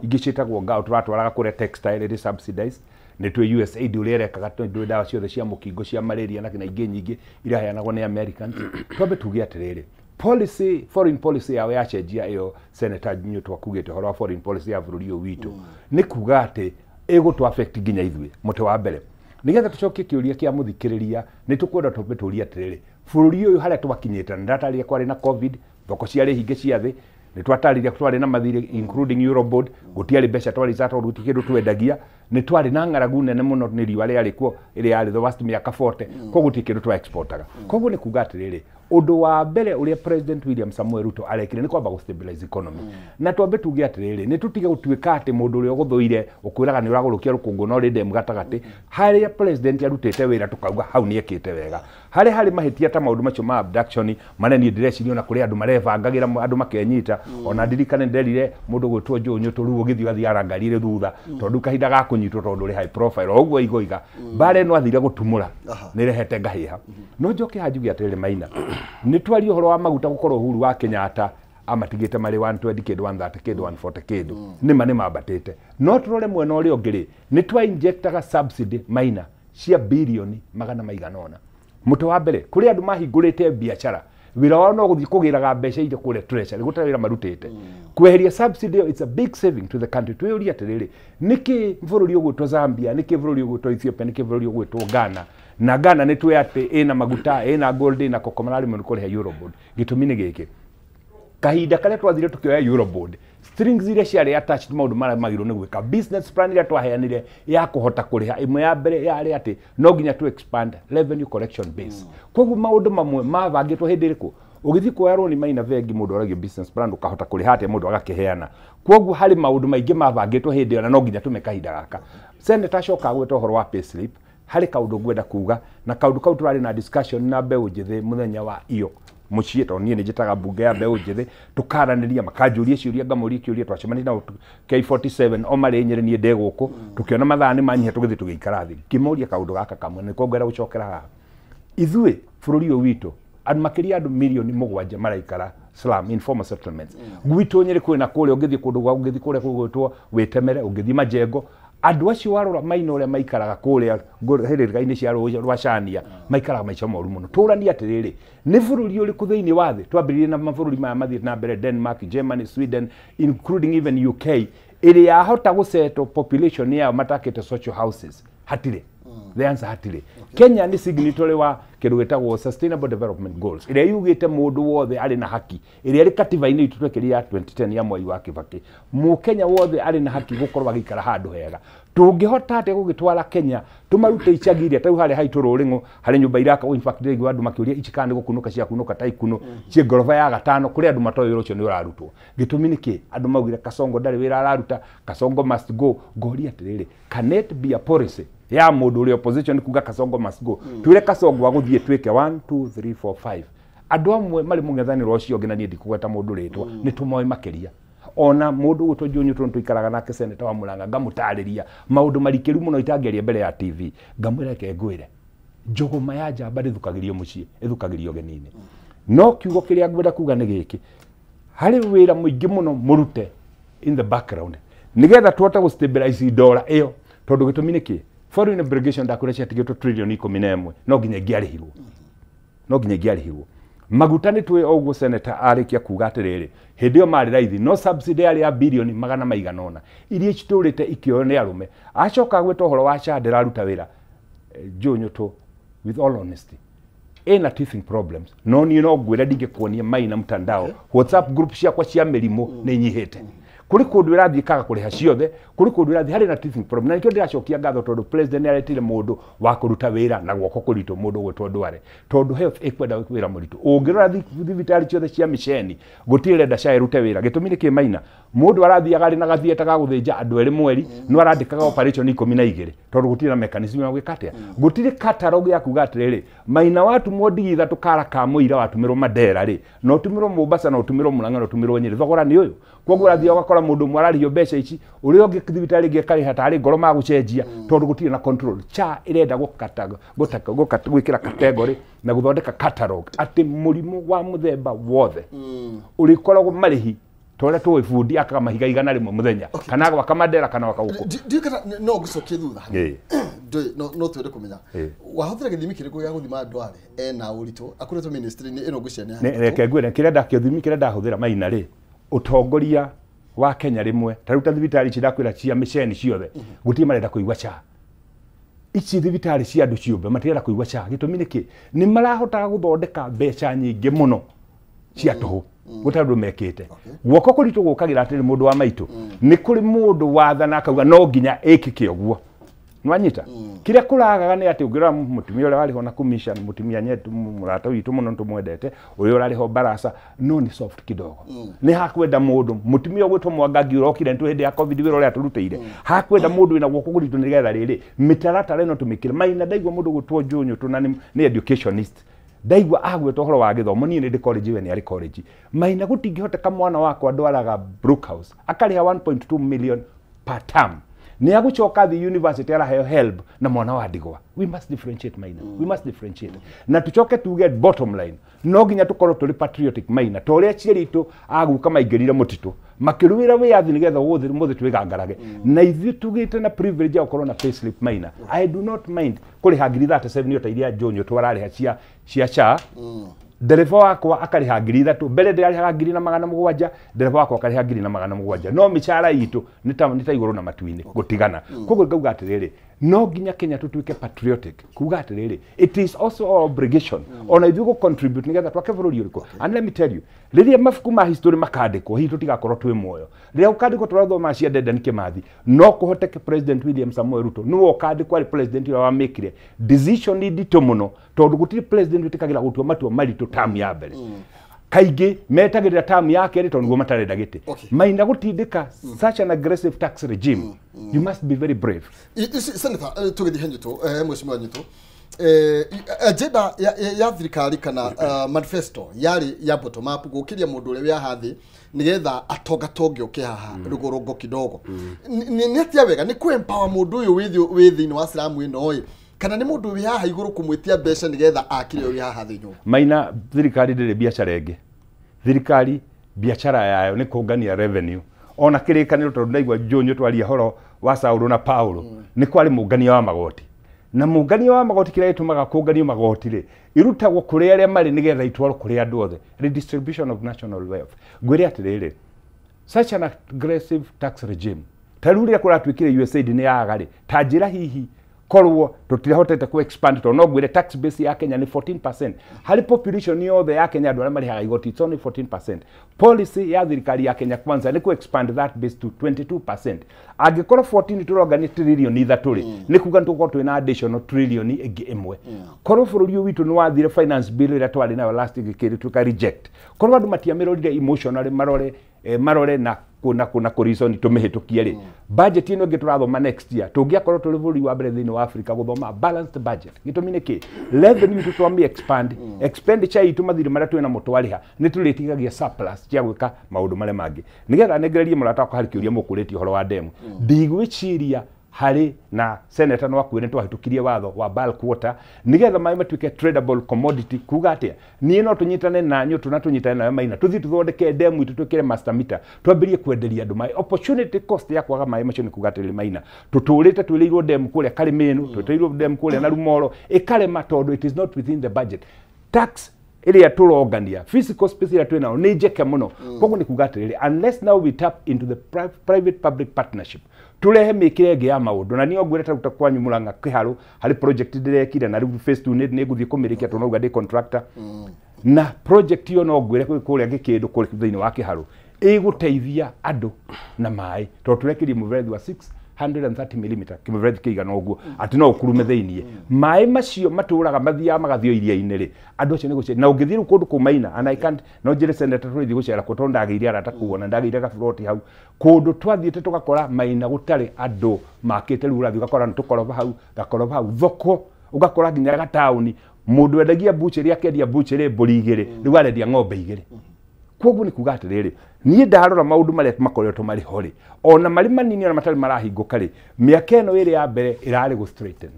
ingicitagwo ngao turatwaraga kure textile iri subsidized ni twe USAID uria rekaga twe dawa ciothe cia mukingo cia malaria na ingĩ nyingĩ iria heanagwo ni Americans twambe tuge atiriri policy foreign policy yao ya cenjia iyo Senator Newt wakugite horo wa foreign policy ya bururi witu ni kuga ati ego to affect ginya ithwe muti wa mbere nigetha tucokie kiuria kia muthikiriria ni tukwenda tumbe turia atiriri bururi uyu haria twakinyite ndataria kwari na covid thoko ciari hinge cia thi ni twatariria twari na mathire including Eurobond gutiari mbeca twari zato ruti kindu twendagia ni twari na ngaragu nene muno ni riwa ria kuo iri yari the worst miaka 40 ko guti kindu twa exportaga koguo ni kuga atiriri undu wa mbere uria President William Samuel Ruto arekire ni kwamba go stabilize economy na twambe tuge atiriri ni tutige gutuika ati mundu uria guthuire ukwiraga ni uragurukia rukungu no rinde mugatagati haria president arutite wira tukauga hau ni ekite wega hari mahitia ta maundu macio ma abduction maneni direcirio na kuri andu marevangagira andu makenyita ona ndirikane nderire mundu gwitwo Njunyu turuo githio athiara ngarire thutha tondu kahinda ga kunyitwo tondu ri high profile oguo igoiga bare no athire gutumura ni rehete ngahiha no njoke hajugi atiriri Maina ni twari uhoro wa maguta gukorwo Uhuru wa Kenyatta amatigite mari 120 kid 130 kid 140 kid ni mane mabatete no turore mwena uri ongiri ni twa injectaga subsidy Maina cia bilioni magana maiganona muto wa mbere kuri andu mahingurite biashara wira wao no guthii kugiraga mbeca ije kure treasury gutara wira marutite kweheria subsidy it's a big saving to the country twiyuria atiriri niki bururi ugwitwo Zambia niki bururi ugwitwo Ethiopia niki bururi ugwitwo Ghana na Ghana ni twe ati ina maguta ina gold ina kokomarari mu kuri Eurobond gitumi ni giki kahinda kale twathire tukioya Eurobond strings iria ciari attached maundu mara magiro ni gwika business plan iria twaheanire ya kuhota kuriha imwe ya mbere yari ati no nginya to expand revenue collection base koguo maundu mamwe mavangitwo hindi iriku ugithi kuoyarwo ni Maina vengi mundu aragio business plan ukahota kuriha ati mundu agakiheana koguo hari maundu maingi mavangitwo hindi ona no nginya tume kahinda gaka Senator Shoka gwetwo horo wa payslip hari kaundu ngwenda kuga na kaundu kau turari na discussion na Mbeũ Njĩthĩ muthenya wa iyo muciĩ to nie njitaga bunge ya Mbeũ Njĩthĩ tukaraniria makanjuria ciuria ngamuria kiuria twacemania na K47 o mari Nyeri nie ndeguku tukiona mathaa ni manyihe tugithi tugiikara thi kimuria kaundu gaka kamwe ni kongera gucokera haha ithue bururi uyu witu andu makiria andu milioni 7 maraikara slum, informal settlements. Gwitũ Nyeri kwĩna kũrĩa ũngĩthiĩ kũndũ gwa ũngĩthiĩ kũrĩa kũgwĩtwo Wĩtemere, ũngĩthiĩ Majengo, andũ acio warora maina ũrĩa maikaraga kũrĩa hĩrĩrĩga-inĩ cia rwa Chania maikaraga maica moru mũno. Tũrania atĩrĩrĩ, nĩ bũrũri ũrĩkũ thĩinĩ wa thĩ twambĩrĩirie na mabũrũri maya mathiĩte na mbere, Denmark, Germany, Sweden, including even UK, ĩrĩa yahota gũsettle population yao matakĩte social houses? Hatirĩ. The answer hatirĩ. Kenya nĩ signatory wa kĩndũ gĩtagwo Sustainable Development Goals, ĩrĩa yugĩte mũndũ wothe arĩ na haki, ĩrĩa ĩrĩ katiba-inĩ itũ twekĩrire ya 2010 ya Mwai wa Kibaki. Mũkenya wothe arĩ na haki gũkorwo agĩikara handũ hega. Tũngĩhota atĩa gũgĩtwara Kenya tũmarute icagi iria ta harĩa haitũ Rũrĩng'ũ harĩ nyũmba irakagwo, in fact ndĩraigua andũ makĩũria icikana nĩ gũkunũka cia kunũka ta ikuno cie ngoroba ya gatano kũrĩa andũ matoĩ wĩra ũcio nĩ ũrarutwo. Gĩtũmi nĩkĩ? Andũ maugire Kasongo ndarĩ wĩra araruta, Kasongo must go. Ngoria atĩrĩrĩ, can it be a policy ya mũndũ ũrĩa opposition kuga Kasongo must go? Twĩre Kasongo agũthiĩ twĩke 1 2 3 4 5. Andũ amwe marĩ mũng'ethanĩro ũcio ũngĩ na niĩ ndikũgweta mũndũ rĩtwa, nĩ tũmoĩ makĩria. Ona mũndũ gũtwo Njũnyũ tũikaraga nake seneta wa Mũrang'a ngamũtarĩria maũndũ marikĩru mũno itangĩaria mbere ya TV, ngamwĩra reke ngwĩre njũgũma ya njamba ndĩthukagĩrio mũciĩ, ĩthukagĩrio ũgeni-inĩ. No kiugo kĩrĩa ngwenda kuga nĩ gĩkĩ, harĩ wĩra mũingĩ mũno mũrute in the background nĩgetha tuhote gũstabilize dola ĩyo, tondũ gĩtũmi nĩkĩ? Foreign obligation ndakwĩra ciatigĩtwo trillion 11, no nginya ingĩarĩhirwo. Maguta nĩ twĩ ũguo seneta arĩkia kuga atĩrĩrĩ, hĩndĩ ĩyo marĩ raithi, no subsidy yarĩ ya bilioni 100 iria citũrĩte ikĩoyo nĩ arũme. Acoka gwĩta ũhoro wa SHA ndĩraruta wĩra. Njũnyũ tũ, with all honesty, ĩna teething problems, no niĩ no ngwĩra ndingĩkuonia Maina mtandao WhatsApp group ciakwa cia mĩrimũ nĩ nyihĩte. Kuri kũndũ irathiĩ kaga kũrĩha ciothe, kuri kũndũ irathiĩ harĩ na teething problem. Na nĩkĩo ndĩracokia ngatho tondũ president nĩ aretire mũndũ wa kũruta wĩra na guoko kũritũ, mũndũ gwĩtwo Ndware, tondũ health ĩkwenda wĩra mũritũ. Ũngĩrora thibitarĩ ciothe cia mĩceni gũtirĩ renda SHA ĩrute wĩra. Gĩtũmi nĩkĩ Maina? Mũndũ arathiaga arĩ na gathieta ga gũthĩnja andũ erĩ mweri, no arandĩkaga operation 12 tondũ gũtirĩ na mechanism ya gwĩka atĩa. Gũtirĩ catalog ya kuga atĩrĩrĩ, Maina watumwo ndigi ithatũ kara ka mũira watumĩrwo Mandera rĩ, no ũtumĩrwo Mombasa, no ũtumĩrwo Mũrang'a, no ũtumĩrwo Nyeri, thogora nĩ ũyũ. Koguo ũrathiĩ ũgakora mũndũ ũmwe ararĩhio mbeca ici, ũrĩa ũngĩ thibitarĩ ĩngĩ akarĩha tarĩ ngoro magũcenjia tondũ gũtirĩ na control. SHA ĩrenda gwĩkĩra category na gũthondeka catalog atĩ mũrimũ wa mũthemba wothe ũrĩkoragwo marĩhi tore tũĩ bundi akaga mahiga igana rĩmwe mũthenya, kana gwaka Mandera kana waka gũkũ. Ndikana no gũcokia thutha. No twende kũmenya wahũthĩra gĩthimi kĩrĩkũ gĩa gũthima Ndware ena ũritũ akoretwo ministry-inĩ ĩno ngũciania. Reke ngwĩre kĩrĩa ndakĩthimi kĩrĩa ndahũthĩra Maina rĩ, ũtongoria wa Kenya rĩmwe taruta thibitarĩ ici ndakwĩra cia mĩceni ciothe gũtirĩ marenda kũigua SHA. Ici thibitarĩ cia andũ ciũmbe matirenda kũigua SHA. Gĩtũmi nĩkĩ? Nĩ marahotaga gũthondeka mbeca nyingĩ mũno cia tũhũ gũtarĩ ũndũ mekĩte. Guoko kũritũ gũkagĩra atĩrĩ mũndũ wa maitũ, nĩ kũrĩ mũndũ wathana akauga no nginya ĩkĩke ũguo. Nwanyita kĩrĩa kũragaga nĩ atĩ ũngĩrora mũtumia ũrĩa warĩ ho na commission, mũtumia nyetu mũrata witũ mũno tũmwendete, ũrĩa ũrarĩ ho Barasa, no nĩ soft kidogo. Nĩ hakwenda mũndũ mũtumia ũgwĩtwo Mwangangi ũrokire nĩtũ hĩndĩ ya COVID wĩra ũrĩa tũrutĩire, hakwenda mũndũ wĩna guoko kũritũ nĩgetha rĩrĩ mĩtaratara ĩno tũmĩkĩre. Maina ndaigua mũndũ gwĩtwo Njũnyũ tũna nĩ educationist, ndaigua agwĩtwo ũhoro wa gĩthomo, niĩ nĩ ndĩ college we nĩ arĩ college. Maina gũtingĩhoteka mwana wakwa Ndwaraga Brookhouse akarĩha 1.2 million per term, ni agũcoka the university araheo help na mwana wa ndigwa. We must differentiate Maina, we must differentiate. Na tucoke to get bottom line, no nginya tukorwo tũrĩ patriotic Maina, to ũrĩa aciari aitũ agũka maingĩrire mũtitũ makĩrũĩra wĩyathi nĩgetha mũthĩ twĩgangarage. Na ithuĩ tugĩte na privilege ya gũkorwo na payslip Maina. I do not mind kũrĩha ngiri 37 yota iria Njũnyũ twararĩha cia SHA. Ndereba wakwa akarĩha ngiri 3, mbere ndĩrarĩhaga ngiri na 700, ndereba wakwa akarĩha ngiri na 700. No mĩcara itũ nĩ ta igũrũ na matu-inĩ gũtigana. Koguo ngauga atĩrĩrĩ, no nginya Kenya tũtuĩke patriotic, kuga atĩrĩrĩ, it is also our obligation ona ithuĩ gũ contribute nĩgetha twake bũrũri ũrĩkũ. And let me tell you, rĩrĩa mabuku ma history makandĩkwo, hihi tũtigakorwo twĩ muoyo. Rĩrĩa ũkandĩkwo tũrathoma cia Dedan Kimathi, no kũhoteke President William Samoei Ruto nĩwe ũkandĩkwo arĩ president ũrĩa wamĩkire decision nditũ mũno, tondũ gũtirĩ president wĩtĩkagĩra gũtua matua maritũ term ya mbere. Kaingĩ metagĩrĩra term ya kerĩ tondũ nĩguo matarenda gĩtĩ. Maina gũtindĩka such an aggressive tax regime, you must be very brave. Senator, tũgĩthiĩ henyũtũ mheshimiwa nyũtũ, agenda ya thirikari kana manifesto yarĩ ya bottom up gũkĩria mũndũ ũrĩa wĩ haha thĩ nĩgetha atongatonge ũke haha rũgongo kidogo. Nĩ atia wega nĩ kũ empower mũndũ ũyũ wĩ thĩinĩ wa slamu ĩno ĩ, kana nĩ mũndũ wĩ haha igũrũ kũmwĩtia mbeca nĩgetha akire ũrĩa haha thĩ nyũmba. Maina thirikari ndĩrĩ biacara ĩngĩ thirikari biashara yayo ni kungania revenue ona kirikaniro tondu ndaigwa Jonyo twaria horo wa Saulo na Paulo ni kwari mungania wa magoti na mungania wa magoti kira itumaga kunganio magoti ri irutagwo kuri aria mari nigetha itwaro kuri andu othe redistribution of national wealth gwire atiriri such an aggressive tax regime tarurira kuratwikire USAID ni yagari tanjira hihi korwo tutirahotete ku expand to no gwire tax base ya Kenya ni 14% hali population yothe ya Kenya andu aria marihaga igoti it's only 14%. Policy ya thirikari ya Kenya kwanza ni ku expand that base to 22%. Angikorwo 14 turongani trillion ithaturi ni kuga tuko twina additional trillion igi imwe korwo bururi witu ni wathire finance bill ira twari nayo last gikiri tuka reject korwo andu matiamirorire emotionally marore na kuna reason tumihitukie ri budget ino ngiturathoma next year tungiakorwo turi buri wa mbere thini wa Africa guthoma balanced budget gitumine ki revenue tutwami expand expenditure itu mathiri maria twina mutwariha ni turitigagia surplus cia gwika maundu maria mangi nigetha negererie murata ko harikiuria mukureti horo wa demu ndigwichiria hari na senator no akwire twahitukirie watho wa bulk water nigetha mai matuike tradable commodity kuga atia nie no tunyitane na nyu tunatunyitane na maina tuthi tuthondeke demu itu tukire master meter twambirie kwenderia andu mai opportunity cost ya kwaga mai macio ni kuga atiri maina tuturite twiriirwo demu kuria karimenu twiriirwo demu kuria na rumoro ikarema tondu it is not within the budget tax iria turongania physical space iria twina ni njeke muno koguo ni kuga atiri unless now we tap into the private public partnership turehe mikire ngi ya maundu na niyo ngwire taruta kwanyu Murang'a Kiharu hari project ndirekire na riu phase 2 ni nguthie kumirikia tonauga ndi contractor na project yo no ngwire kuria ngikindu kuri thiini wa Kiharu iguteithia andu na mai to turekirie muverethi wa 630 mm kimuverethi kiigana uguo ati no ukurume thiini mai macio maturaga mathia magathio iria-ini ri andu acio ni guce na ungithiru kundu kumaina and I can't no jire senator turithi gucera ko tonda agiria arata kuona ndagiire ga float hau kundu twathiite tugakora maina gutari andu makite riu urathi ugakora ntukoroba hau thoko ugakora nginya ga town mundu endagia butchery akendia butchery mburi igiri riu arendia ng'ombe igiri koguo ni kuga atiriri nie ndarora maundu maria makoretwo mari hori ona mari manini ona matari marahinguka ri miaka eno iri ya mbere irari go straighten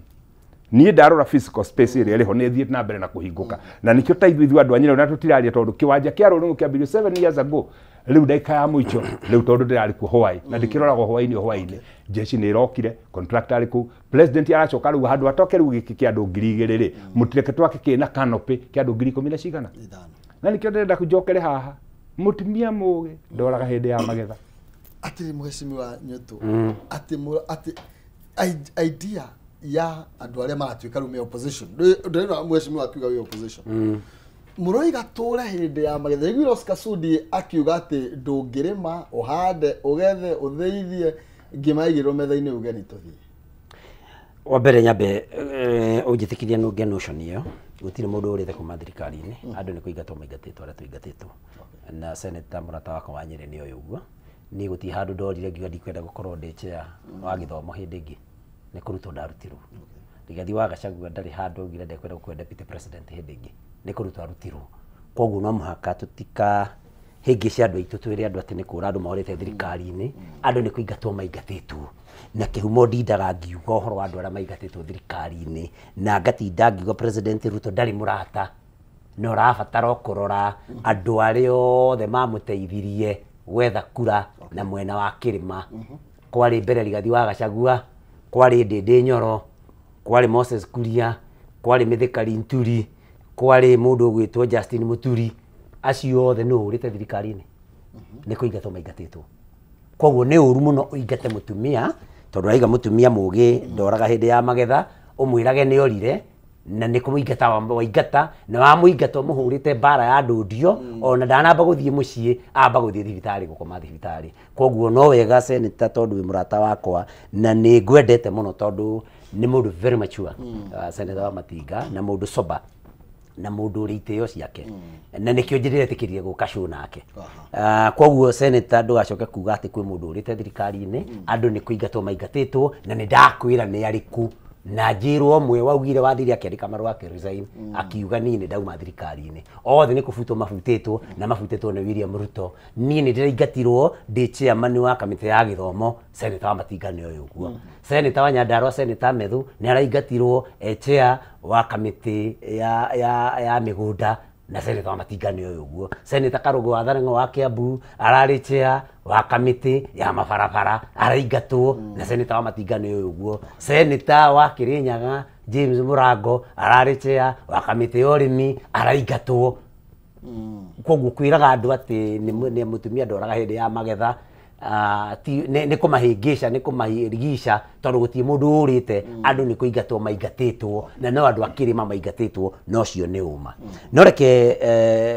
nie ndarora physical space iri riho ni thiete na mbere na kuhinguka na nikio taithu andu anyire na tutiraria tondu kiwanja kia ruru kiambirio 7 years ago riu ndaika ya muicho riu tondu ndirari ku Hawaii na ndikiroragwo Hawaii jeshi ni irokire contractor ariku president aracoka riu handu atoke riu giki kia andu 2000 ri mutireke twake kina canopy kia andu 10,000 na cigana na nikio ndenda kujokere haha mutumia muge ndoraga hindi ya magetha atiri mheshimiwa Nyoto ati idea ya andu aria maratuika rume opposition ndio mheshimiwa atuga we opposition muroiga tura hindi ya magetha igwiro Kasudi akiuga ati ndungirima uhande ugethe utheithie ngimaigiro metha-ini ugeni tuthie wa mbere nyambe ujitikiria nunge notion iyo gutire mundu urite kuma thirikari-ini andu ni kuingatwo maingatitwo aria tuingatitwo na senator murata wako wa Nyeri ni uyu uguo ni guti handu ndorire ngiuga ndikwenda gukorwo ndi chair wa githomo hindi ingi ni kurutwo ndarutirwo Rigathi wa Gachagua ndari handu ngira ndekwenda gukwo deputy president hindi ingi ni kurutwo arutirwo koguo no muhaka tutika hingi cia andu aitu twire andu ati ni kura andu maorite thirikari-ini andu ni kuingatwo maingatitwo na kihumo ndindaga ngiuga uhoro wa andu aria maingatitwo thirikari-ini na ngatinda ngiuga president Ruto ndari murata no rabatara kurora andu aria othe mamuteithirie gwetha kura na mwena wa Kirima kwari mbere Rigathi wa Gachagua kwari Ndindi Nyoro kwari Moses Kuria kwari Mithika Linturi kwari mundu gwitwo Justin Muturi acio othe no urite thirikari-ini ni kuingatwo maingatitwo koguo ni uru muno uingate mutumia tondu aiga mutumia mugi ndoraga hindi ya magetha umwirage ni orire na ni kumuingata waingata na wa muingata muhurite bara ya ndundio ona ndanamba guthie mucii amba guthie thibitari gukoma thibitari koguo no wega senator tondu wi murata wakwa na ni ngwendete muno tondu ni mundu very mature senator wa Matinga na mundu sober na mundu uri itio ciake na nikio njirire tikirie guka show nake koguo senator ndugacoke kuga ati kwi mundu urite thirikari-ini andu ni kuingatwo maingatitwo na ni ndakwira ni ariku na njirwo mwe waugire wathiri akiandika marua ake resign akiuga ni ndauma thirikari-ini othe ni kubutwo mabutitwo na mabutitwo ni William Ruto ni ndiraingatirwo ndi chairman wa kamiti ya githomo senator wa Matinga ni uyu guo senator wa Nyandarua senator Methu ni araingatirwo chair wa kamiti ya migunda na seneta wa Matingani uyu guo seneta Karugo wa Tharengo wa Kiambu arari chair wa kamiti ya mabarabara araingatwo na seneta wa Matingani uyu guo seneta wa Kirinyaga James Murango arari chair wa kamiti ya urimi araingatwo koguo kwiraga andu ati ni mutumia ndoraga hindi ya magetha ni kumahingisha ni kumahirigisha tondu gutie mundu urite andu ni kuingatwo maingatitwo na no andu akirima maingatitwo no cio ni uma no reke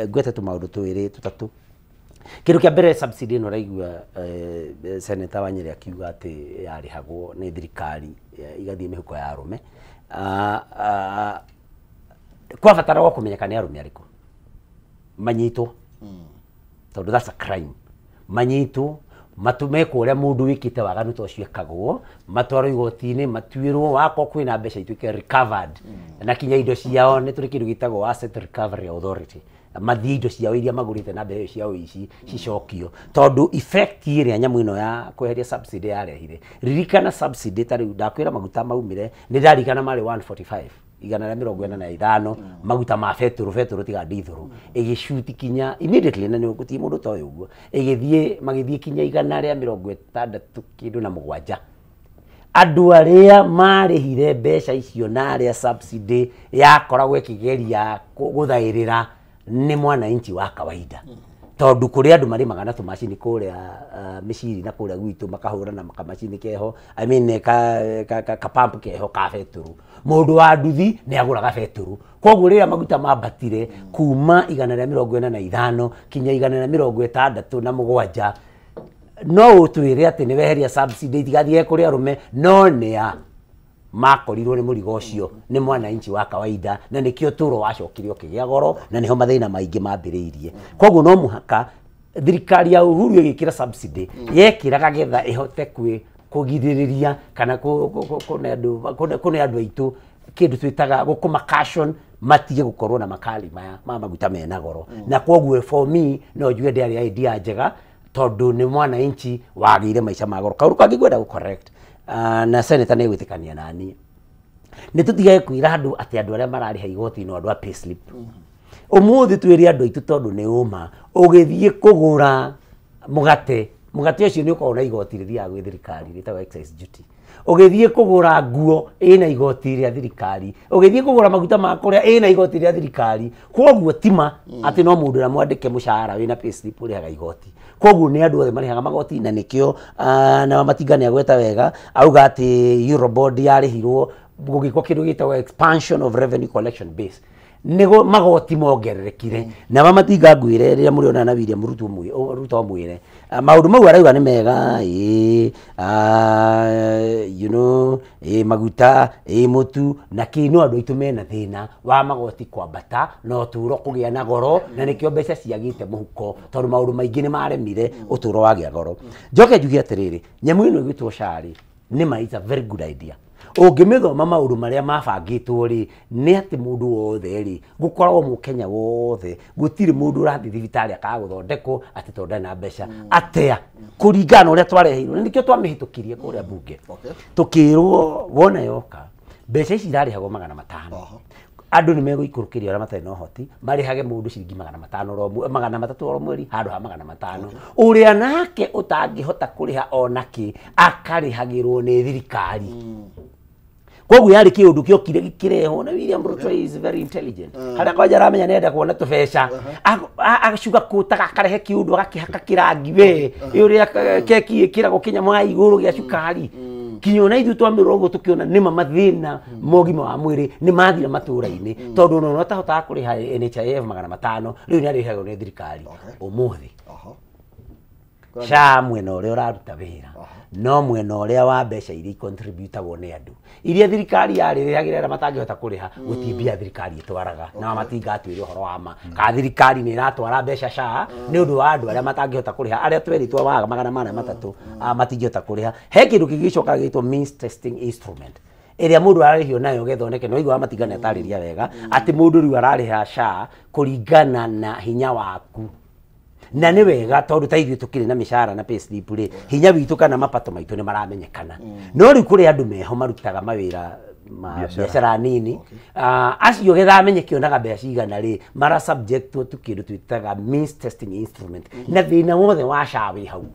gwete tu maundu twiri tutatu kindu kia mbere subsidy no raigua senator wa Nyeri akiuga ati yarihagwo ni thirikari igathie mihuko ya arume kwa batara kumenyeka ni arume ariku manyitwo tondu that's a crime manyitwo matumeko uria mundu wikite waganu to ciekagwo matwaro igoti-ini matuirwo wako kwina mbeca ituike recovered na kinya indo ciao ni turi kindu gitagwo asset recovery authority mathie indo ciao iria magurite na mbeca ciao ici cicokio tondu effect iria nyamu ino ya kweheria subsidy yarehire ririkana subsidy tari ndakwira maguta maumire ni ndarikana mari 145 igana na 45 maguta ma feturu tiga dithuru igishuti kinya immediately na ni guti mundu to uguo igithie magithie kinya igana ria 60 kindu na mugwanja andu aria marihire mbeca icio na aria subsidy yakoragwo ikigeria guthairira ni mwana inchi wa kawaida tondu kuri andu mari magana tu machine kuria miciri na kuria gwitu makahura na makamachine keho I mean ka pump keho ka feturu mundu wa nduthi ni aguraga feturu koguo riria maguta mabatire kuma igana ria 45 kinya igana ria 67 no utwire ati ni weheria subsidy tigathie kuri arume no nia makorirwo ni murigo ucio ni mwana inchi wa kawaida na nikio turo wacokirio kigia goro na niho mathina maingi mambiriirie koguo no muhaka thirikari ya Uhuru igikira subsidy yekiraga getha ihote kugiririria kana kune andu aitu kindu twitaga gukuma caution matige gukorwo na makali maya maguta mena goro na koguo for me no juwe ndari idea njega tondu ni mwana inchi wagire maisha magoro kauru kangigwenda gu correct na senator ni gwitikania nani ni tutigae kwira andu ati andu aria marariha igoti no andu a payslip umuthi twiri andu aitu tondu ni uma ugithie kugura mugate ucio ni ukona igoti rithia gwi thirikari ritawa excise duty ugithie kugura nguo ina igoti ria thirikari ugithie kugura maguta ma kuria ina igoti ria thirikari koguo tima ati no mundu na mwandike mushahara wina payslip urihaga igoti koguo ni andu othe marihaga magoti na nikio na Matingani agweta wega auga ati Eurobond yarihirwo gugikwa kindu gitagwo expansion of revenue collection base nego magoti mongererekire na Matinga ngwire riria muri ona na William Ruto mwire maundu mau arauga ni mega you know maguta mutu na kino andu aitu mena thina wa magoti kwambata no turo kugia na goro na nikio mbeca ciagite muhuko tondu maundu maingi ni maremire uturo wagia goro njoke njugie atiriri nyamu ino igitwo shari ni ma is a very good idea ungimithoma maundu maria mabangitwo ri ni ati mundu wothe ri gukoragwo mu Kenya wothe gutiri mundu urathi thibitari akaguthondekwo ati tonda na mbeca atia kuringana uria twareheirwo nikio twamihitukirie kuria bunge tukirwo wona yoka mbeca ici irarihagwo 500 andu ni meguikurukiria aria matari no hoti marihage mundu ciringi 500 ro 300 ro mweri handu ha 500 uria nake utangihota kuriha onaki akarihagirwo ni thirikari koguo yari kiundu kio kire gikireho na William Ruto is very intelligent hada kwa jaramenya nenda kuona tubeca agashuga kutaga akarehe kiundu agakihaka kirangi we uria keki ikiragwo kinyamo ya iguru gia cukari kinyona ithu twamirwo tukiona nima mathina mogima wa mwiri ni mathira matura-ini tondu no tahota kuriha NHIF 500 riu ni arihagwo ni thirikari umuthi sha mwena uria uraruta wira no mwena uria wa mbeca iria contributagwo ni andu iria thirikari yaririhagira matangihota kuriha gutibia thirikari itwaraga na Matinga atwire uhoro wa ma ka thirikari ni iratwara mbeca sha ni undu wa andu aria matangihota kuriha aria tweritwo waga 300 matingihota kuriha he kindu kigicoka gitwo means testing instrument iria mundu ararihio nayo gethoneke no igwa Matingani atariria wega ati mundu riu arariha sha kuringana na hinya waku na ni wega tondu taithio tukiri na mishahara na payslip ri hinya witu kana mapato maitu ni maramenyekana no ri kuri andu meho marutaga mawira biashara nini acio getha amenye kionaga mbeca cigana ri mara subject to kindu twitaga means testing instrument na thina wothe wa shawi hau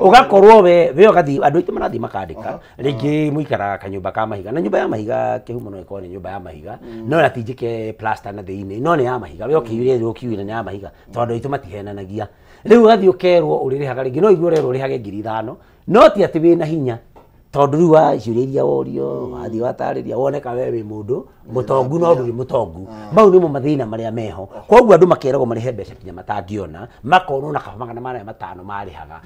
ugakorwo we ugathi andu itu marathi makandika ringi muikara kanyumba ka mahiga na nyumba ya mahiga kihumo no ikone nyumba ya mahiga no natinjike plaster na thiini no ni ya mahiga we ukiuria ukiuira ni ya mahiga tondu itu matihenanagia riu ugathi ukerwo uririhaga ringi no igwo rero urihage 5,000 no ti ati wina hinya tondu riu wa ciuria worio wathi watariria woneka wewe mundu mutongu no nduri mutongu mau nimo mathina maria meho koguo andu makeragwo marihe mbeca kinya matangiona makorwo na kabamagana mara matano marihaga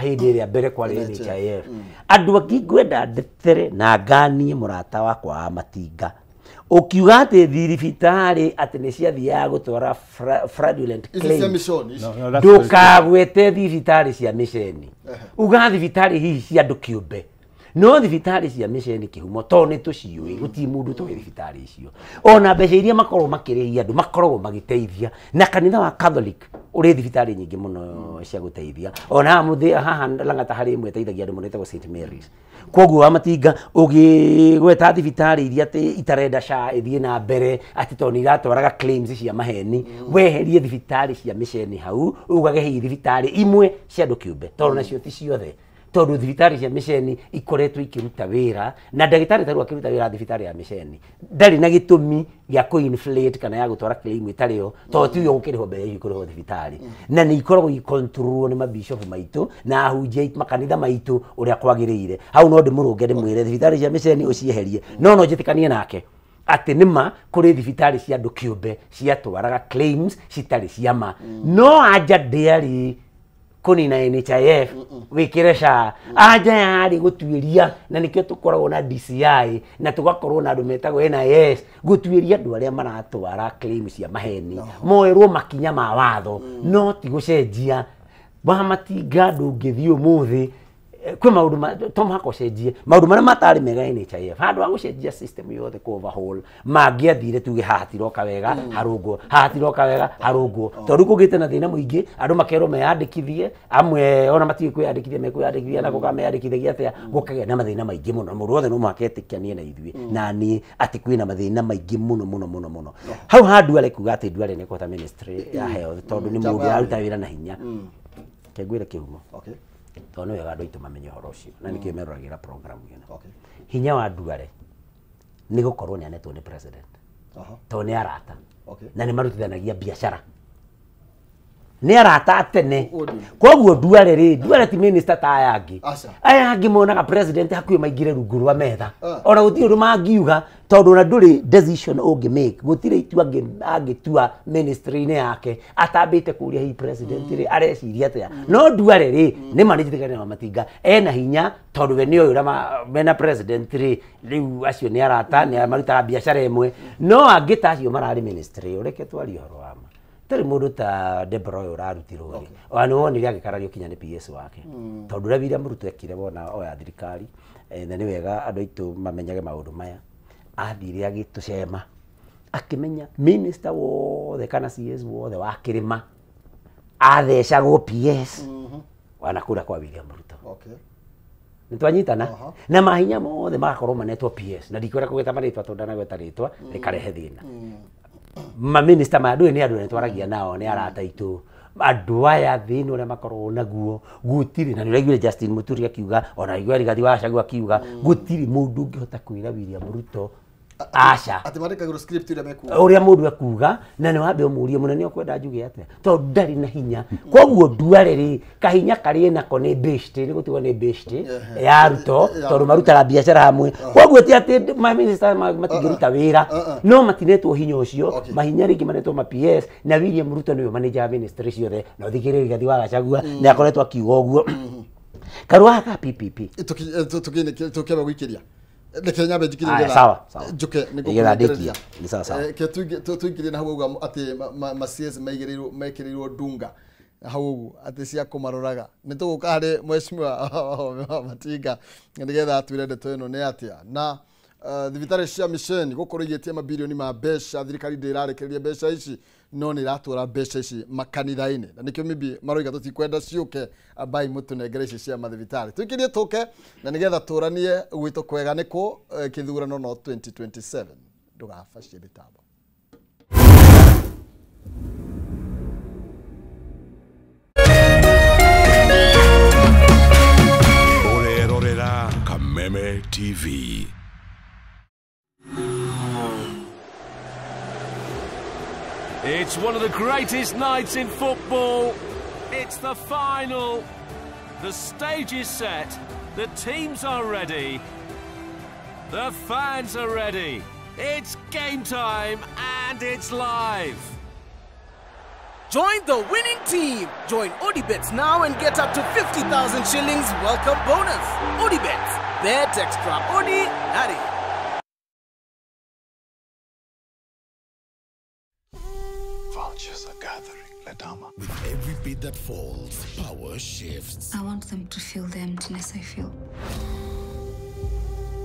hindi iria mbere kwa NHIF andu angi ngwenda ndetere na nganie murata wakwa Matinga ukiuga ati thiribitari ati ni ciathiaga gutwara fraudulent claims ndukagwete thiribitari cia misheni uga thiribitari hihi cia andu kiumbe no thiribitari cia misheni kihumo to ni tuciui guti mundu to thiribitari icio ona mbeca iria makorwo makirihia andu makorwo magiteithia na kanitha wa Catholic uri thiribitari nyingi muno cia guteithia ona muthi haha Lang'ata hari imwe teithagia andu monete go St Mary's koguo wa Matinga ugigweta thibitari iria itarenda SHA ithie na mbere ati to ni iratwaraga claims cia maheni weherie thibitari cia misheni hau ugagehe thibitari imwe cia andu kiumbe tondu nacio ti ciothe tondu thibitari cia misheni ikoretwo ikiruta wira na ndagitari taru akiruta wira thibitari ya misheni ndari na gitumi ya inflate kana ya gutwara claim itareo to ti yo gukiriho mbere iyo kuriho thibitari na ni ikoragwo ikontrol ni mabishop maitu na ahunjia makanitha maitu uria kwagiriire hau no ndimurunge ndimwire thibitari cia misheni ucieherie no njitikanie nake ati nima kuri thibitari cia andu kiumbe ciatwaraga claims citari ciama no aja diari kuni na NHIF wikire SHA aja yari gutuiria na nikio tukoragwo na DCI na tugakorwo na andu metagwo NIS gutuiria andu aria maratwara claims cia maheni moerwo makinya ma watho no ti gucenjia wa Matinga ndungithio muthi kwe maundu tom hako cenjie maundu maria matari mega NHIF handu wa gucenjia system yothe ko overhaul mangiathire tuge hatiroka wega harungo hatiroka wega harungo tondu kugite na thina muingi andu makero meyandikithie amwe ona matige kwiyandikithia mekwiyandikithia na gukameyandikithagia atia gukage na mathina maingi muno mundu wothe no maketikianie na ithui na ni ati kwina mathina maingi muno hau handu ale kuga ati duale ne kota ministry ya health tondu ni mundu aruta wira na hinya kegwire kihumo tono wega andu aitu mamenye horo ucio na nikio meruragira program ino hinya wa Duale ni gukorwo ni anetwo ni president to ni arata na ni marutithanagia biashara ni arata atene koguo Duale ti minister ta aya angi monaga president hakuye maingire rungu rwa metha ona guti undu mangiuga tondu na nduri decision ungi make gutire itua angitua ministry ni yake atambite kuria hi president ri areciria atia no Duale ri ni manijithikane na Matinga ena hinya tondu we ni uyu mena president ri riu acio ni arata ni marutaga biashara imwe no angita acio marari ministry ureke twari horo wama tari mundu ta Deborah urarutirwo ri wani wonire agikarario kinya ni PS wake tondu William Ruto ekire wona oya thirikari na ni wega andu aitu mamenyage maundu maya athire agitucema akimenya minister wothe kana CS wothe wa kirima athecagwo PS wanakura kwa William Ruto nitwanyitana na mahinya mothe magakorwo manetwo PS na ndikwera kugeta maritwa tondu na gweta ritwa rikarehe thina ma minister ma andu ni andu netwaragia nao ni arata itu andu aya thini uria makorwo naguo gutiri na niraiguire Justin Muturi akiuga ona igweri gathi wa Gachagua akiuga gutiri mundu ngihota kwira William Ruto acha ati mareka guru script ira meku uria mundu akuga na ni wambe umurie munene ukwenda njuge atia to ndari na hinya koguo Duale ri kahinya kari nako ni best ni gutigo ni best ya Ruto tondu marutaga biashara hamwe koguo ti ati ma minister matigiruta wira no matinetwo hinya ucio mahinya ringi manetwo ma PS na William Ruto ni manager ministry ciothe no thigiriri gathi wa Gachagua ni akoretwo akiuga uguo karwa ka PPP tukebe gwikiria Kenya bejikiri sawa juke nikugeradiki ni sawa ke tuingire na hauga ati macies maigirirwo dunga hau ati cia kumaroraga nituguka hari mheshimiwa Matinga nigetha atwire ndeto ino ni atia na thibitari cia misheni gukorwo igetie mabilioni ma mbeca thirikari ndirarekereria mbeca ici no ni ratura mbeca ici makanitha-ini na nikio maybe maroiga tutikwenda ciuke abai mutu negere ici cia mathibitari twikirie tuke na nigetha turanie gwito kwega niko kithurano no 2027 ndugafashie bitambo Orerorera Kameme TV. It's one of the greatest nights in football. It's the final. The stage is set. The teams are ready. The fans are ready. It's game time and it's live. Join the winning team. Join ODibets now and get up to 50,000 shillings welcome bonus. ODibets. Bet extra. Odi, Harry. Vultures are gathering, Ladama. With every bit that falls, power shifts. I want them to feel the emptiness I feel.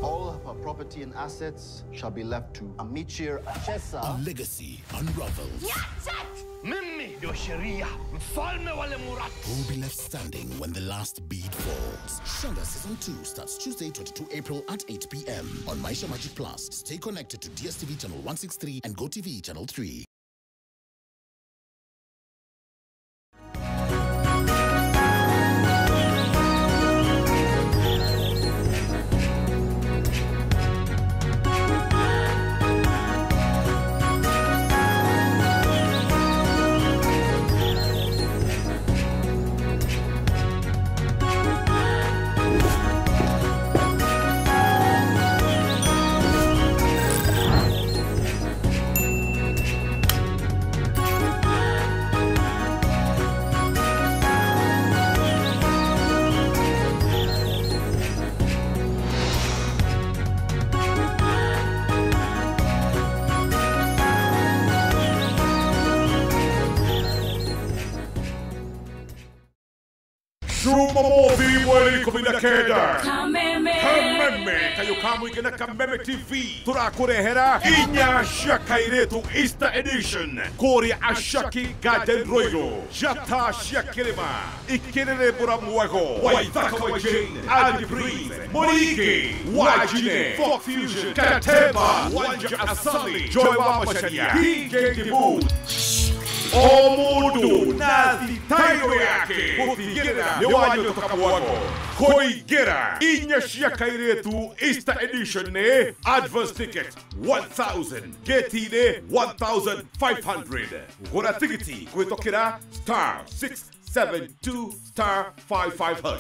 All of her property and assets shall be left to Amichir Achesa. A legacy unravels. Mimi ndio sheria, mfalme wale Murat. Who will be left standing when the last bead falls? Shanga Season 2 starts Tuesday, 22 April at 8 p.m. on Maisha Magic Plus. Stay connected to DSTV Channel 163 and GoTV Channel 3. Jumamosi wali kumina keda Kameme kayo kamu ikina Kameme TV turakurehera inya shaka iretu Easter Edition Kori ashaki Garden Royal Jata shakirema Ikirere buramuwago Waithaka wa Jane Adi Breeze Monike Wajine Fox Fusion Kateba Wanja Asali Joy Mama Sharia DJ Kibu Omudu nazi tayo yake kutigera lewanyo tokabuwako koigera inyashia kairetu Easter Edition ne advance ticket 1000 geti ne 1500 gora tiketi kuitokera *672 *55#.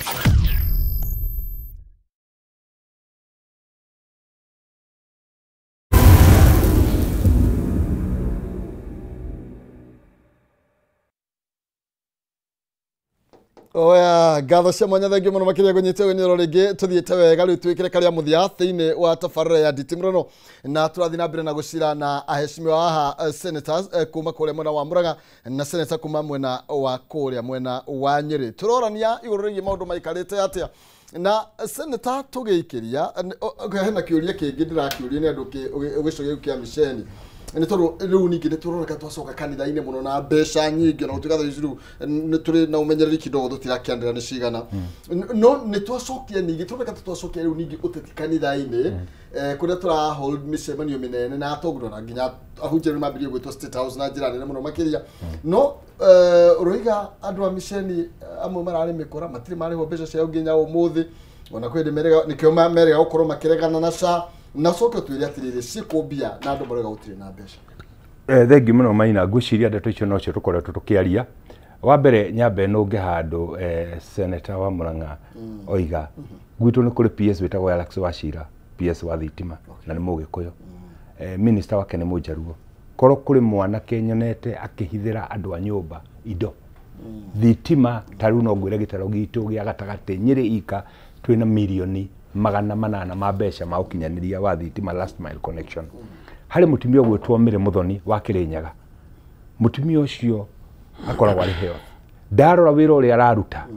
Oya gatho cia mwanya thengio muno makiria gunyite wenyero ringi tuthiete wega riu twikire karia muthia thiini wa tafarira ya nditimrono na turathi na mbere na gucira na aheshimiwa haha senators kuma kuria mwena wa Murang'a na senator kuma mwena wa kuria mwena wa Nyeri turorania iguru ringi maundu maikarite atia na senator tugiikiria hena kiuria kingi ndirakiuria ni andu ugicogia kia misheni ni toro riu ningi ni turoreka twacoka kanitha-ini muno na mbeca nyingi na tugatha icu ni turi na umenyereri kidogo tutirakiandira ni cigana no ni twacokia ningi turoreka twacokia riu ningi uteti kanitha-ini kuria tura hold micemanio minene na atongoria na nginya ahunjiri mambirie gwitwo State House na njira nene muno makiria no roiga andu a misheni amwe marari mikora matiri mariho mbeca ciao nginya umuthi ona kwende merega nikio merega gukorwo makiregana na SHA na soko twiri atirire sikobia na andu barega gutire na mbeca thengi muno maina ngwiciria ndeto icio no cio tukoretwo tukiaria wa mbere nyambe no ngehandu senator wa Murang'a oiga gwitu ni kuri PS witagwo Alex Wachira PS wa thitima na ni mugikuyu minister wake ni mujaruo koro kuri mwana kenyonete akihithira andu a nyumba indo thitima taru no ngwire gitaro gitu gia gatagate Nyeri ika twina milioni 800 ma mbeca ma ukinyaniria wa thitima last mile connection hari mutumia gwetwo Mire Muthoni wa Kirinyaga mutumia ucio akoragwo ari hewa ndarora wira uri araruta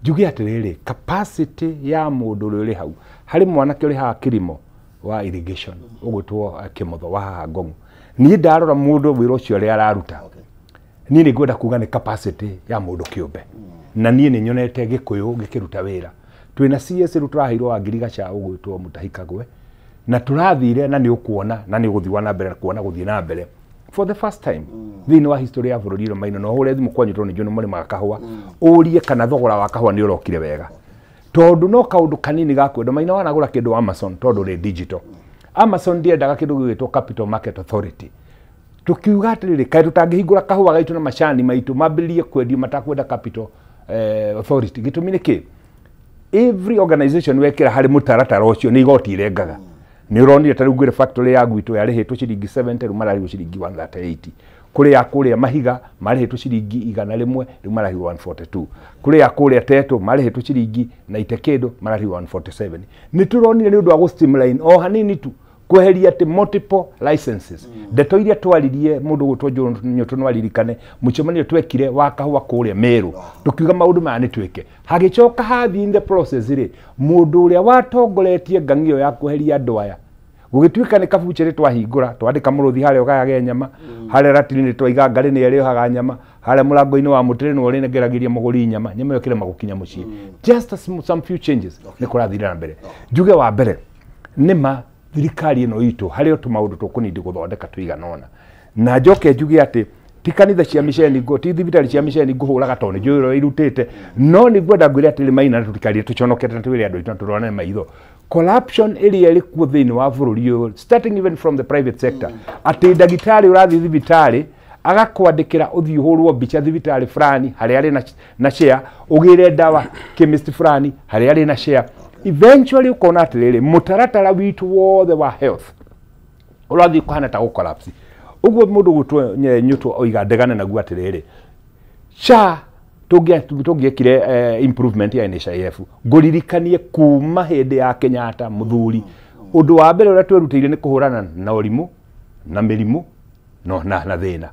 njugi atiriri capacity ya mundu uri hau hari mwanake uri ha Kirimo wa irrigation ugwitwo Kimotho wa haha Ngong'u ni ndarora mundu wira ucio ri araruta ni ni ngwenda kuga ni capacity ya mundu kiumbe na ni ni nyonete Gikuyu gikiruta wira twina CS ruturahirwo wa Ngirigaca ugwitwo Mutahikagwe na turathire na ni ukuona na ni guthiwa na mbere kuona guthie na mbere for the first time thini wa history ya bururi ro Maina no hure thimu kwanyitwo ni muri makahwa urie kana thogora wa kahwa ni urokire wega tondu no kaundu kanini gakwenda Maina wanagura kindu Amazon tondu ri digital Amazon ndiendaga kindu gitwo Capital Market Authority tukiuga atiriri kai tutangihingura kahwa gaitu na macani maitu mabilie kwendio matakwenda Capital Authority gitumi niki every organization wekira hari mutaratara ucio ni igoti irengaga ni uronire tari ngwire factory ya gwitũ yarĩhĩtwo ciringi 70 rĩu mararĩhwo ciringi 138 kũrĩ ya kũrĩa Mahiga marĩhĩtwo ciringi 100 rĩu mararĩhwo 142 kũrĩ ya kũrĩa Teto marĩhĩtwo ciringi 90 kĩndũ mararĩhwo 147 ni turonire ni ũndũ wa gũstimline o hanini tu kweheria ati multiple licenses ndeto iria twaririe mundu gutwo Nyoto no aririkane mucemanio twekire wa kahua kũrĩa Meru tukiuga maundu maya ni tweke hagicoka hathi in the process ri mundu uria watongoretie ngang'io ya kweheria andu aya gugituika ni kabuchere twahingura twandika muruthi hare ogage nyama hare ratini twaiga ngari ni eri haga nyama hare murango-ini wa mutire no ri ngeragiria muguri nyama nyama yokire magukinya mucii just some few changes ni kurathira na mbere njuge wa mbere nima thirikari ino itu hario tumaundu tukunindi guthondeka twiganona na njoke njuge ati ti kanitha cia miceni ngo ti thibitari cia miceni nguhuraga tone njuro irutite no ni gwenda ngwire ati Maina na thirikari tuconokete na twire andu itu turone maitho corruption area iri ku thini wa bururi uyu starting even from the private sector ati ndagitari urathi thibitari agakwandikira uthii hurwo bicha thibitari fulani hari ari na share ugire dawa chemist fulani hari ari na share eventually ukona atiriri mutaratara witu wothe wa health urathi kuhana ta collapse uguo mundu gutwo Nyoto oiga ndegane naguo atiriri SHA tugiekire improvement ya NHIF nguririkanie kuma hindi ya Kenyatta muthuri undu wa mbere uria twerutire ni kuhurana na urimu na mirimu no na thina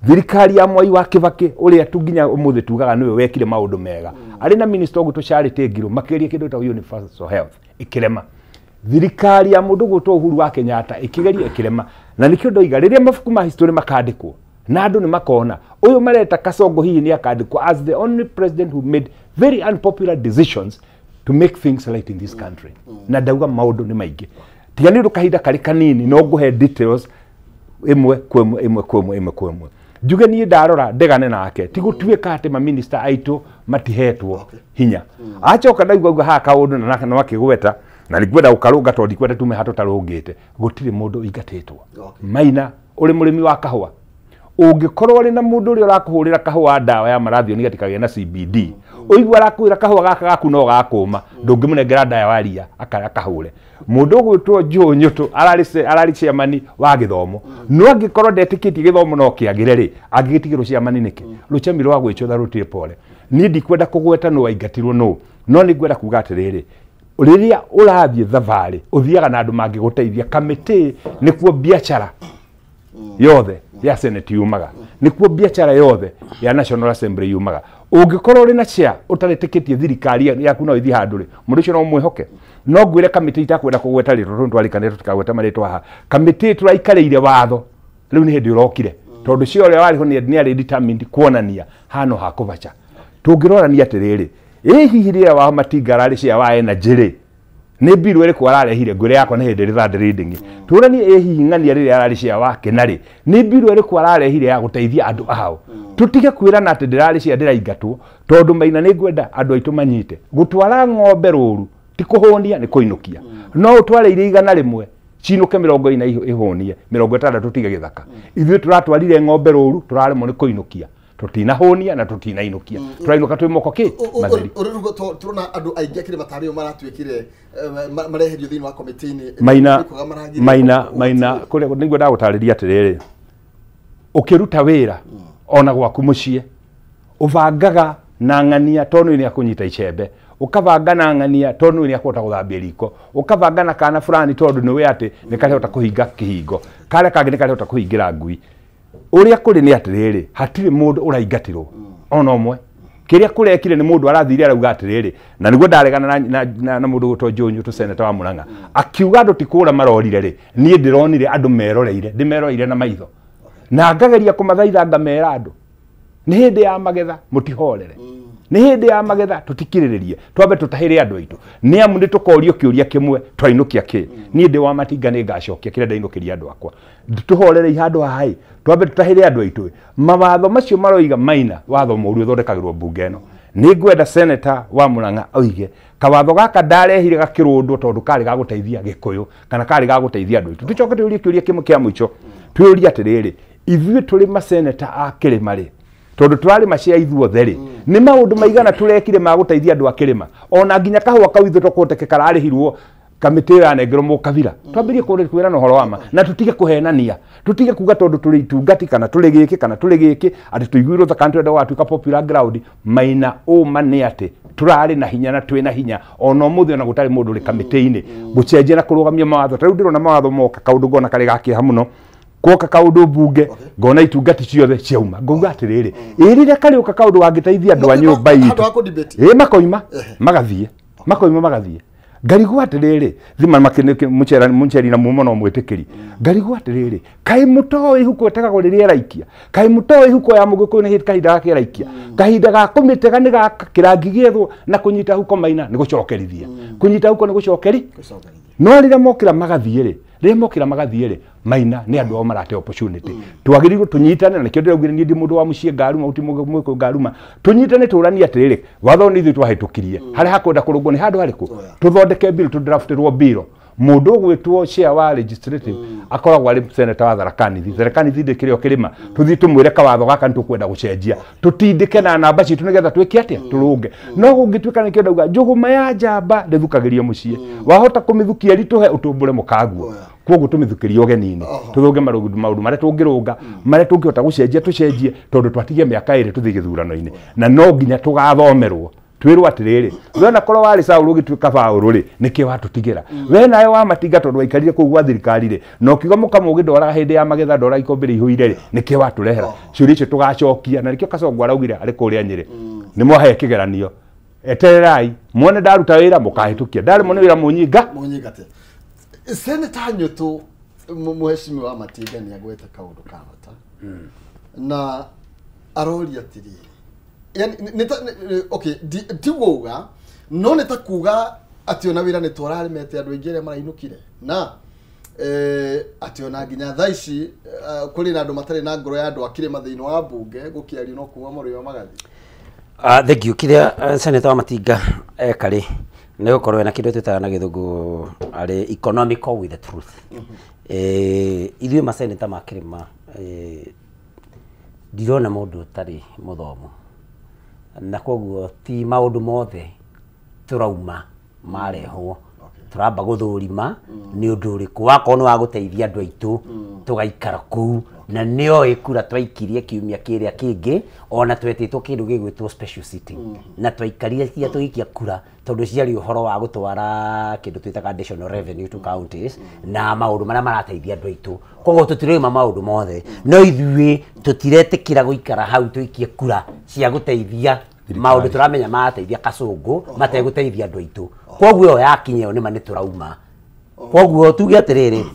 thirikari ya Mwai wa Kibaki uria tunginya umuthi tugaga niwe wekire maundu mega ari na minister gutwo Charity Ngilu makiria kindu ta universal health ikirema thirikari ya mundu gutwo Uhuru wa Kenyatta ikigeria ikirema na nikio ndoiga riria mafuku ma history makandikwo na andu ni makona uyu mareta Kasongo hihi ni akandikwo as the only president who made very unpopular decisions to make things right in this country na ndauga maundu ni maingi tigani rukahinda kari kanini no nguhe details imwe kwemwe njuge ni ndarora ndegane nake ti gutuika ati ma minister aitu matihetwo hinya acoka ndaigwa ha kaundu na no akigweta na ligwenda ukarunga to ndikwenda tume hato tarungite gutiri mundu ingatitwo Maina uri murimi wa kahua ungikorwo ri na mundu uri urakuhurira kahua dawa ya marathioni gatikagĩa na CBD uigwa arakuira kahua gaka gaku no gakuma ndungimunengera dawa ya ria akahure mundu gwitwo Nyoto arari ciamani wa githomo no angikorwo ndetikitie githomo no kiagire ri angigitigirwo ciamani niki ruchemi rwa gwicutha rutire pole ni ndikwenda kugweta no aingatirwo no ni ngwenda kuga atiriri riria urathie thavari uthiaga na andu mangiguteithia kamiti nikuo biashara yothe ya Senate yumaga nikuo biashara yothe ya National Assembly yumaga ungikorwo ri na share utaretikitie thirikari yaku no ithi handuri mundu ucio no mwihoke no ngwire kamiti itakwenda kugweta rito twarikanire tutikagweta maritwa ha kamiti turaikarĩire watho riu ni hindi urokire tondu cio ria wariho ni ari determined kuonania hano hakubacha tungirorania atiriri hihi ria wa matingarari cia wa energy ri ni biru iri kwararehire ngwire yakwa ni hindi ritha reading turani hihi ng'ania ri arari cia wa kenari ni biru iri kwararehire ya guteithia andu ao tutige kwirana ati ndirari cia ndiraingatwo tondu Maina ni ngwenda andu aitu manyite gutwara ng'ombe ruru ti kuhonia ni kuinukia no utware ire 100 cinuke 40 ihonie 60 tige githaka ithuĩ turatwarire ng'ombe ruru turaremwo ni kuinukia tutinahonia na tutinainukia turainuka twi moko ki matheri urirugo turona andu aingi akire batario maratwikire mareherio thini wa committee-ini Maina kule ningwe ndagutariria atiriri ukiruta wira ona gwaku mucie uvangaga na ng'ania tonu ni akunyita icembe ukavanga na ng'ania tonu ni akota guthambia riko ukavanga na kana fulani tondu ni we ati ni karehota kuhinga kihingo kare kangi ni karehota kuhingira ngui uria kuri ni atiriri hatire mundu uraingatirwo ona omwe kiria kurekire ni mundu arathire arauga atiriri na niguo ndaregana na mundu gutwo Jonyo tu senator wa Murang'a akiuga andu tikura marorire ri nie ndironire andu meroreire ndimeroreire na maitho na ngageria kumathaitha ngamera andu ni hindi ya magetha mutihorere ni hindi ya magetha tutikiriririe twambe tutahire andu aitu ni amu ni tukorio kiuria kimwe twainukia ki nie ndi wa matinga ni ngacokia kire ndainukiria andu akwa tuhorere ihandu hai twambe tutahire andu aitu mawatho macio maroiga maina watho moru uthondekagirwo bunge no ni ngwenda senator wa Murang'a oige kawatho gaka ndarehire gakirundwo tondu kari ga guteithia gikuyu kana kari ga guteithia andu aitu tucoke tuurie kiuria kimwe kia muico tuuria atiriri ithuĩ tũrĩ maseneta a Kĩrĩma rĩ tondu turari macia ithuothe rĩ ni maundu maigana turekire ma guteithia andu a Kĩrĩma ona nginya kahua kau ithu tukote kararihirwo kamiti ya negero mukabira twambirie kwira no horo wama na tutige kuhenania tutige kuga tondu turi itungati kana turi giki ati tuiguirwo the country watu ka popular ground maina uma ni ati turari na hinya na twina hinya ona muthi ona gutari mundu ri kamiti-ini gucenjia na kurugamia mawatho tariu ndirona mawatho moka kaundu ngona kari gakiha muno kuoka kaundu bunge ngona itungati ciothe ciauma ngauga atiriri irire kari uka kaundu wangiteithia andu a nyumba itu makoima magathie ngarigwa atiriri thima makinike mucheri na mumo no mwitikiri ngarigwa atiriri kai mutoe huko tegagwo riria raikia kai mutoe huko ya muguko ni kahinda gake raikia kahinda ga kumitega ni ga kirangi giethwo na kunyita huko maina ni gucokerithia kunyita huko ni gucokeri no rira mokira magathie ri maina ni andu marate opportunity twagirirwo tunyitane na kĩndũ rĩu ndi mundu wa muciĩ ngaruma uti mwiko ngaruma tunyitane turania atiriri watho ni ithu twahitukirie hari hakwenda kurungwo ni handu hariku tuthondeke bill tu draftirwo bill mundu gwitwo chair wa legislative akoragwo ari senator wa Tharaka Nithi ndikire Kĩrĩma tuthi tumwire kawatho gaka nitukwenda gucenjia tutindike na namba citu nigetha twike atia turunge no gungituika ni kĩndũ uga njuguma ya njamba ndithukagirie muciĩ wahota kumithukia rituhe utumbure mukaguo kwoguo tumithukirie ugenini tuthunge maundu maria tungirunga maria tungihota gucenjia tucenjie tondu twatigie miaka iri tuthi githurano-ini na no nginya tugathomerwo twirwo atiriri wena korwo wari Saul ugituika Paul ri niki watutigira we nawe wa matinga tondu waikarire kuu gwa thirikari ri no kiuga mukamu ugindoraga hindi ya magetha ndora ikombire ihuire ri niki waturehera ciuri icio tugacokia na nikio Kasongo araugire ari kuria Nyeri ni mwahe kigeranio etererai muone ndaruta wira mukahitukia ndari muone wira munyinga te Senator Nyutu muheshimiwa wa matinga ni agwete kaundu kahota na arori atiri yani okay tiwoga no neta kuga ati ona wira ni twarari mete andu ingire marainukire na ati ona nginya thaici kuri na andu matari na ngoro ya andu akire mathiino wa bunge gukiario no kuma mori wa magathi thank you kiria senator wa matinga ekari ni gukorwo na kindu twitaga na githungu ari economical with the truth ithuĩ maseneta ma Kĩrĩma ndirona mundu utari muthomu na koguo ti maundu mothe turauma marehwo turamba guthurima ni undu uriku wakorwo ni wa guteithia andu aitu tugaikara kuu na nio ikura twaikirie kiumia kiria kingi ona twetitwo kindu gigwitwo special sitting na twaikarire cia tugikia kura tondu ciari uhoro wa gutwara kindu twitaga additional revenue to counties na maundu maria marateithia andu aitu koguo tutirema maundu mothe no ithuĩ tutiretikira guikara hau tuikie kura cia guteithia maundu turamenya marateithia Kasongo mateguteithia andu aitu koguo yakinye ni mane turauma koguo tuge atiriri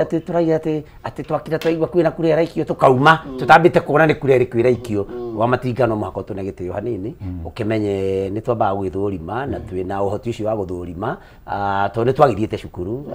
ati turaiya ati twakira twaigua kwina kurera ikio tukauma tutambite kuona ni kurera kwira ikio wa matingano mwako tunegitio hanini ukimenye ni twamba gwithurima na twina uhoti ucio wa guthurima tondu twagithiete cukuru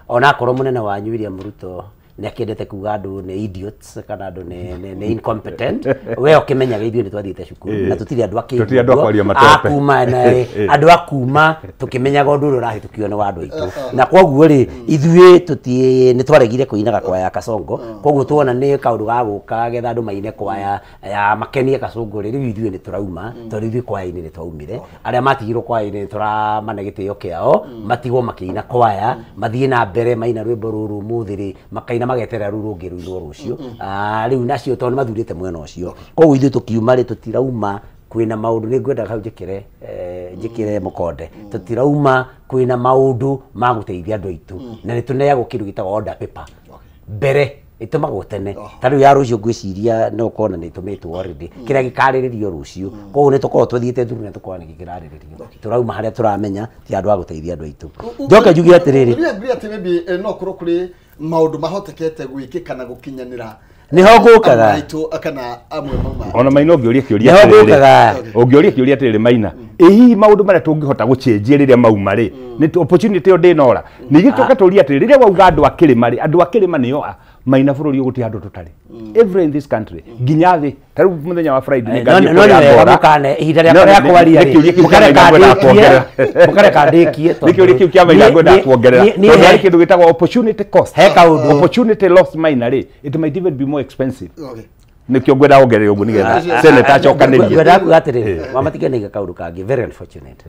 ona korwo munene wanyu William Ruto ni akendete kuga andu ni idiots kana andu ni incompetent we ukimenyaga ithuĩ ni twathiĩte cukuru na tutiri andu akuma na andu akuma tukimenyaga undu uria urahĩtũkio ni wa andu aitu na koguo ri ithuĩ ni twaregire kuinaga kwaya ya Kasongo koguo tuona ni kaundu ga guka getha andu maine kwaya ya makenie Kasongo ri ithuĩ ni turauma tondu ithuĩ kwaya-inĩ ni twaumire aria matigirwo kwaya-inĩ ni turamane gĩtĩo kĩao matigwo makĩina kwaya mathiĩ na mbere maina rwĩmbo rũrũ mũthĩ ri makaina magetera rurungi ruino rucio riu nacio tondu mathurite mwena ucio koguo ithuĩ tukiuma ri tutirauma kwina maundu ni ngwenda hau njikire mukonde tutirauma kwina maundu ma guteithia andu aitu na ni tuneagwo kindu gitagwo order paper mbere itumago tene tari ya rucio gwiciria no kona ni tumetwo already kira gikariririo rucio ko ne tukoro twathiite thuru ne tukora ni gikirariririo turauma haria turamenya ti andu a guteithia andu aitu njoke njugie atiriri ni ati maybe no kuro kuri maundu mahotekete gwikika na gukinyanira niho ngukaga aitu akana amwe mama ona maina ungioria kiuria ungioria kiuria atiriri maina hihi maundu maria tungihota gucenjia riria mauma ri ni opportunity yo ndinora ningi tuka turia atiriri riria wauga andu akirima ri andu akirima nio maina bururi uguti andu tutari every in this country ginya thi taru muthenya wa Friday ni ngari no kane ihinda ria kare akwaria ri mukare kandikie to nikiuria kiu kia maina ngwenda kuongerera ni kindu gitagwo opportunity cost opportunity loss maina ri it might even be more expensive nikio ngwenda ongerera ugu nigetha senator chokanirie ngwenda kuga atiriri wamatigane kaundu kangi very unfortunate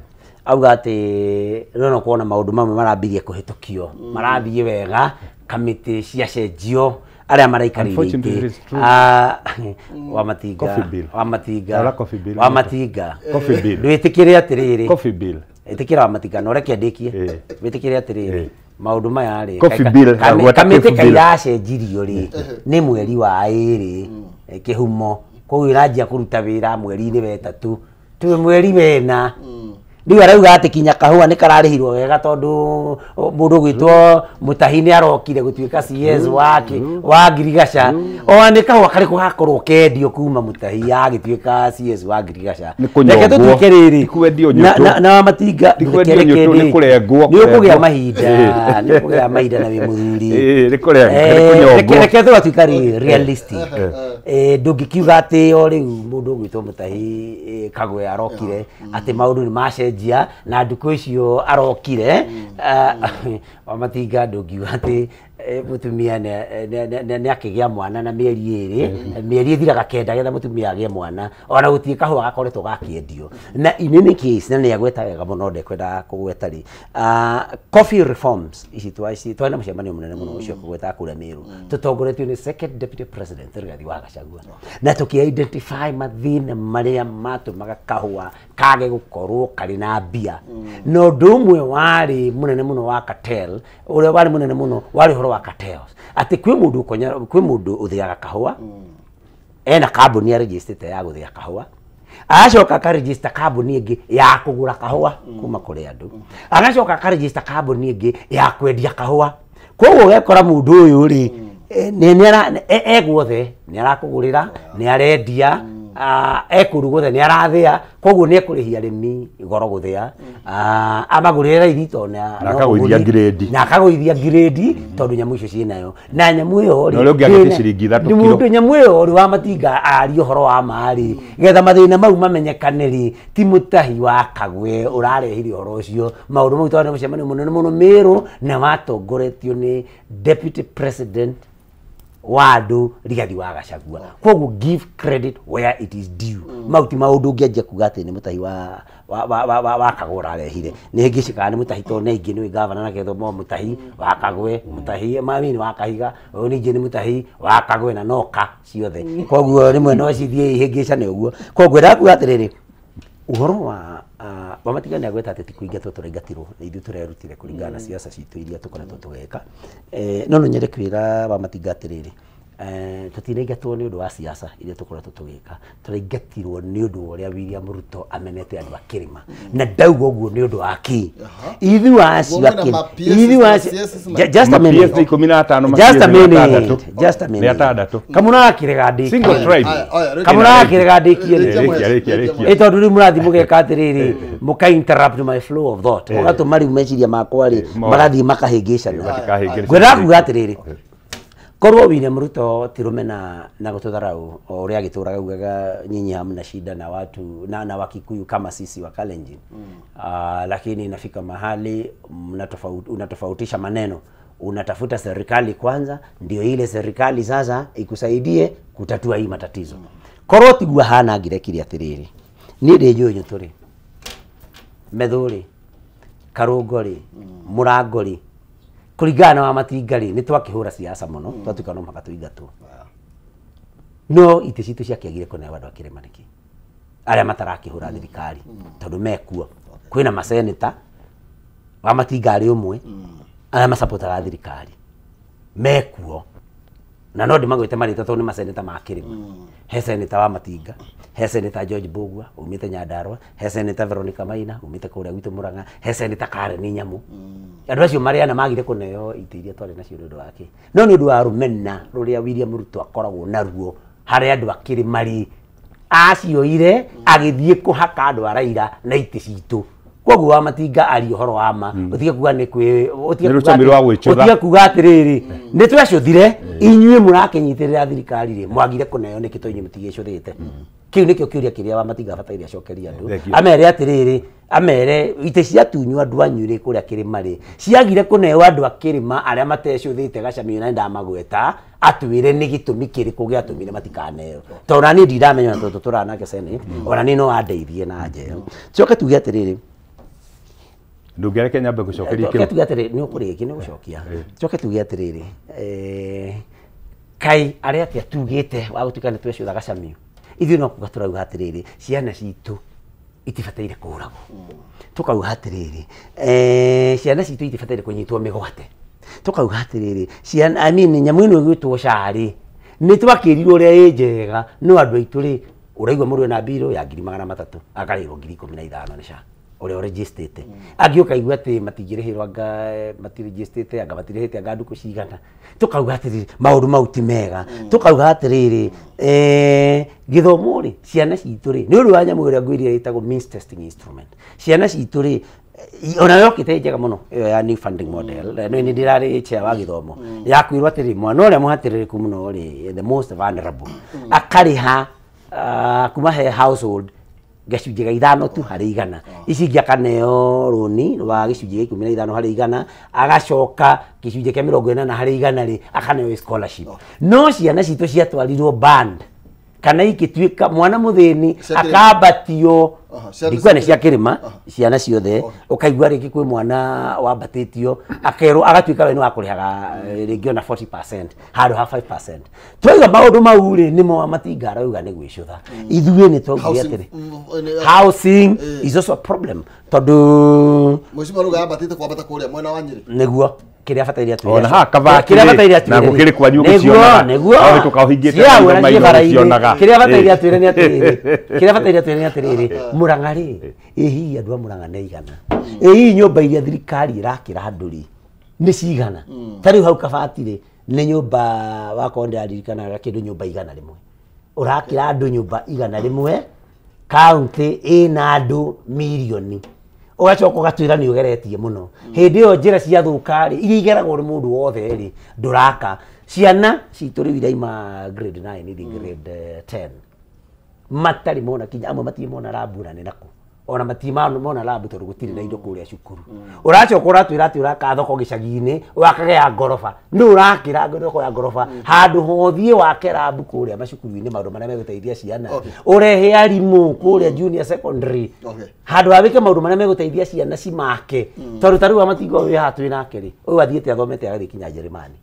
auga ati no kuona maundu mamwe marambirie kuhitukio marathie wega kamiti cia cenjio aria maraikarire wamatinga ndwitikire atiriri itikira wamatinga no reke ndikie witikire atiriri maundu maya ri kamiti kairacenjirio ri ni mweri wa iri kihumo koguo iranjia kuruta wira mweri-ini wetatu tu mweri wena Ndiyo arauga ati kinya kahua ni kararihirwo wega tondu mundu gwitwo Mutahi arokire gutuika CS wake wa Girigasha o ni kahua kari kugakorwo kendio kuma Mutahi agituika CS wa Girigasha reke tutuike riri na Matinga ni kurengwo ni ukugia mahinda na wimuthuri reke tutuika realistic ndungikiuga ati o riu mundu gwitwo Mutahi Kagwe arokire ati maundu ni macenjia na nduko icio arokire Wamatinga ndungiuga ati mutumia ne akigia mwana na mieri iri mieri ithiraga kenda getha mutumia agie mwana ona gutie kahua gakoretwo gakiendio na inene case na niagweta wega muno ndekwenda kugweta ri coffee reforms ici twana mucemanio munene muno ucio kugweta kura Meru tutongoretio ni second deputy president Rigathi wa Gachagua na tuki identify mathina maria matumaga kahua kage gukorwo kari na mbia no ndumwe wari munene muno wa cartel ule wari munene muno wari horo wa cartels ati kwi mundu uthiaga kahua ena kambuni ya register ya guthia kahua agacoka ka register kambuni ingi ya kugura kahua kuma kuri andu agacoka ka register kambuni ingi ya kwendia kahua koguo gekora mundu uyu ri ni egwothe ni arakugurira ni arendia ekuruguthe ni arathia koguo ni ekurihia arimi igoro guthia amagurira irito na akagoithia grade tondu nyamu icio cinayo na nyamu iyo ri ni mundu nyamu iyo ri wa Matinga ari uhoro wa mari getha mathina mau mamenyekaniri ti Mutahi wa Kagwe urarehire uhoro ucio maundu mau tondu mucemanio munene muno Meru na watongoretio ni deputy president wadu Rigathi wa Gachagua koguo give credit where it is due mauti maundu ngianjia kuga ati ni Mutahi wa Kagwe arehire ni ngicika ni Mutahi to ne ingi ni governor na getho Mutahi wa Kagwe Mutahi mamini wa Kahiga oni ngi ni Mutahi wa Kagwe na noka ciothe koguo ni mwena cithie ihingica ni uguo koguo ndakuga atiriri uhoro wa Wamatinga ni agweta ati tikuingatwo turaingatirwo ithu turerutire kuringana na siasa citu iria tukoretwo tugeka no nyende kwira Wamatinga atiriri tutiraingatwo ni undu wa siasa iria tukoretwo tugeka turaingatirwo ni undu uria William Ruto amenete andu akirima na ndauga uguo ni undu wa ki ithu acio just a minute kamuna akirega ndiki single tribe kamuna akirega ndiki tondu ri murathi mugeka atiriri muka interrupt my flow of thought mugatuma riu meciria makwa ri magathi makahingicana ngwenda kuga atiriri korwo William Ruto tirume na gututharau uria agituraga ugaga nyinyi hamna shida na watu na Wakikuyu kama sisi wa Kalenjin lakini inafika mahali unatofautisha maneno unatafuta serikali kwanza ndio ile serikali sasa ikusaidie kutatua hii matatizo korwo tigua hana girekire atiriri ni ndejo nyuturi Methuri Karungori Murangori kuringana wa Matinga ri ni twakihura siasa muno twatukana mpaka tuingatwo no ite citu ciakiagire kone wandu akirema niki aria matarakihura thirikari tondu mekuo kwina maseneta wa Matinga ri umwe aria masapotaga thirikari mekuo na no ndimagwite marita to ni maseneta ma Kirima he seneta wa Matinga he seneta George Bugwa umite Nyandarua he seneta Veronica Maina umite kuria gwitu Muranga he seneta Karen Nyamu andu acio mariana magire kuneo itiria twari nacio ndu wake no ni ndu wa rumena ruria William Ruto akoragwo naruo hari andu akiri mari acioire agithie kuhaka andu araira na iti citu koguo wa Matinga ari horo wa ma utige kuga ni kwi utige kuga atiriri ni twacuthire inyue murakinyitirira thirikari ri mwagire kuneo ni kitonyi mutigicuthite kiu nikio kiuria kiria wa Matinga abataire acokeria andu amere atiriri amere ite cia tunyu andu anyure kuria Kirima ri ciagire kuneo andu akirima aria matecuthite gacamio na ndamagweta atwire ni gitumi kiriku giatumire matikaneo tora ni ndiramenya toto turanake sene ona ni no andeithie na njeo coke tuge atiriri ndungereke nyambe gucokeria kiu tuge atiriri ni ukuriki ni gucokia coke tuge atiriri kai aria atia tugite wa gutuika ni twecutha gacamio ithuĩ no kuga turauga atiriri ciana citu itibataire kuragwo tukauga atiriri ciana citu itibataire kunyitwo migwate tukauga atiriri ciana nyamu ino gwitwo cari ni twakirirwo uria njega no andu aitu ri uraigwa mũrũ na mbirũ ya 300 akarĩrwo 15,000 ni ca uria registered agioka igwa ati matingirihirwa anga matiregistered anga matirihite anga nduku cigana tukauga atiriri maundu mau ti mega tukauga atiriri githomo ri ciana citu ri ni undu wa nyamu uria ngwirire itagwo means testing instrument ciana citu ri ona yokite njega muno iyo ya new funding model no ni ndirari cha wa githomo yakwirwa atiri mwana uria muhatiririku muno ri the most vulnerable akariha kuma he household gacunjĩ ga 5 tu harĩ 100 ici ngiakaneo rũni wa gĩcunjĩ gĩa 15 harĩ 100 agacoka gĩcunjĩ kĩa 40 harĩ 100 rĩ akaneo scholarship no ciana citũ ciatwarirwo band kana ikituika mwana muthini akabatio ndikwa ni cia Kirima ciana ciothe ukaigwa riki kwi mwana wambatitio akerwo agatuika we ni wa kurihaga ringi ona 40% handu ha 5%. Twiga maundu mau ri nimo wa Matinga arauga ni gwicutha ithuĩ ni twaugire atiri housing is also a problem tondu mwicimu aruga ambatite kwambata kuria mwena wa Nyeri niguo kiria bataire atu ona ha kava kiria bataire atu na gukiri kwanyu gucionaga niguo tukahingite maitho gucionaga kiria bataire atu ni atiri kiria bataire atu ni atiri Murang'a ri ihi andu a Murang'a ne igana ihi nyumba iria thirikari irakira andu ri ni cigana tari hau kabati ri ni nyumba wa konde aririkanaga kindu nyumba igana rimwe urakira andu nyumba igana rimwe county ina andu milioni ugacoka ugatwira ni ugeretie muno hindi yo njira cia thukari iria igeragwo ni mundu wothe ri nduraka ciana citu ri iraima grade 9 ithi grade 10 matari mona kinya amwe matie mona labu na nako ona matima mona labu tondu gutiri na indo kuria cukuru uracoka uratwira ati uraka thoko gicagi-ini wakage ya ngorofa ndu urakira thoko ya ngorofa handu hothie wake labu kuria macukuru-ini maundu maria meguteithia ciana urehe arimu kuria junior secondary handu awike maundu maria meguteithia ciana cimake tondu tari wa Matinga wi hatu nake ri uyu athiete athomete agathi kinya Jeremani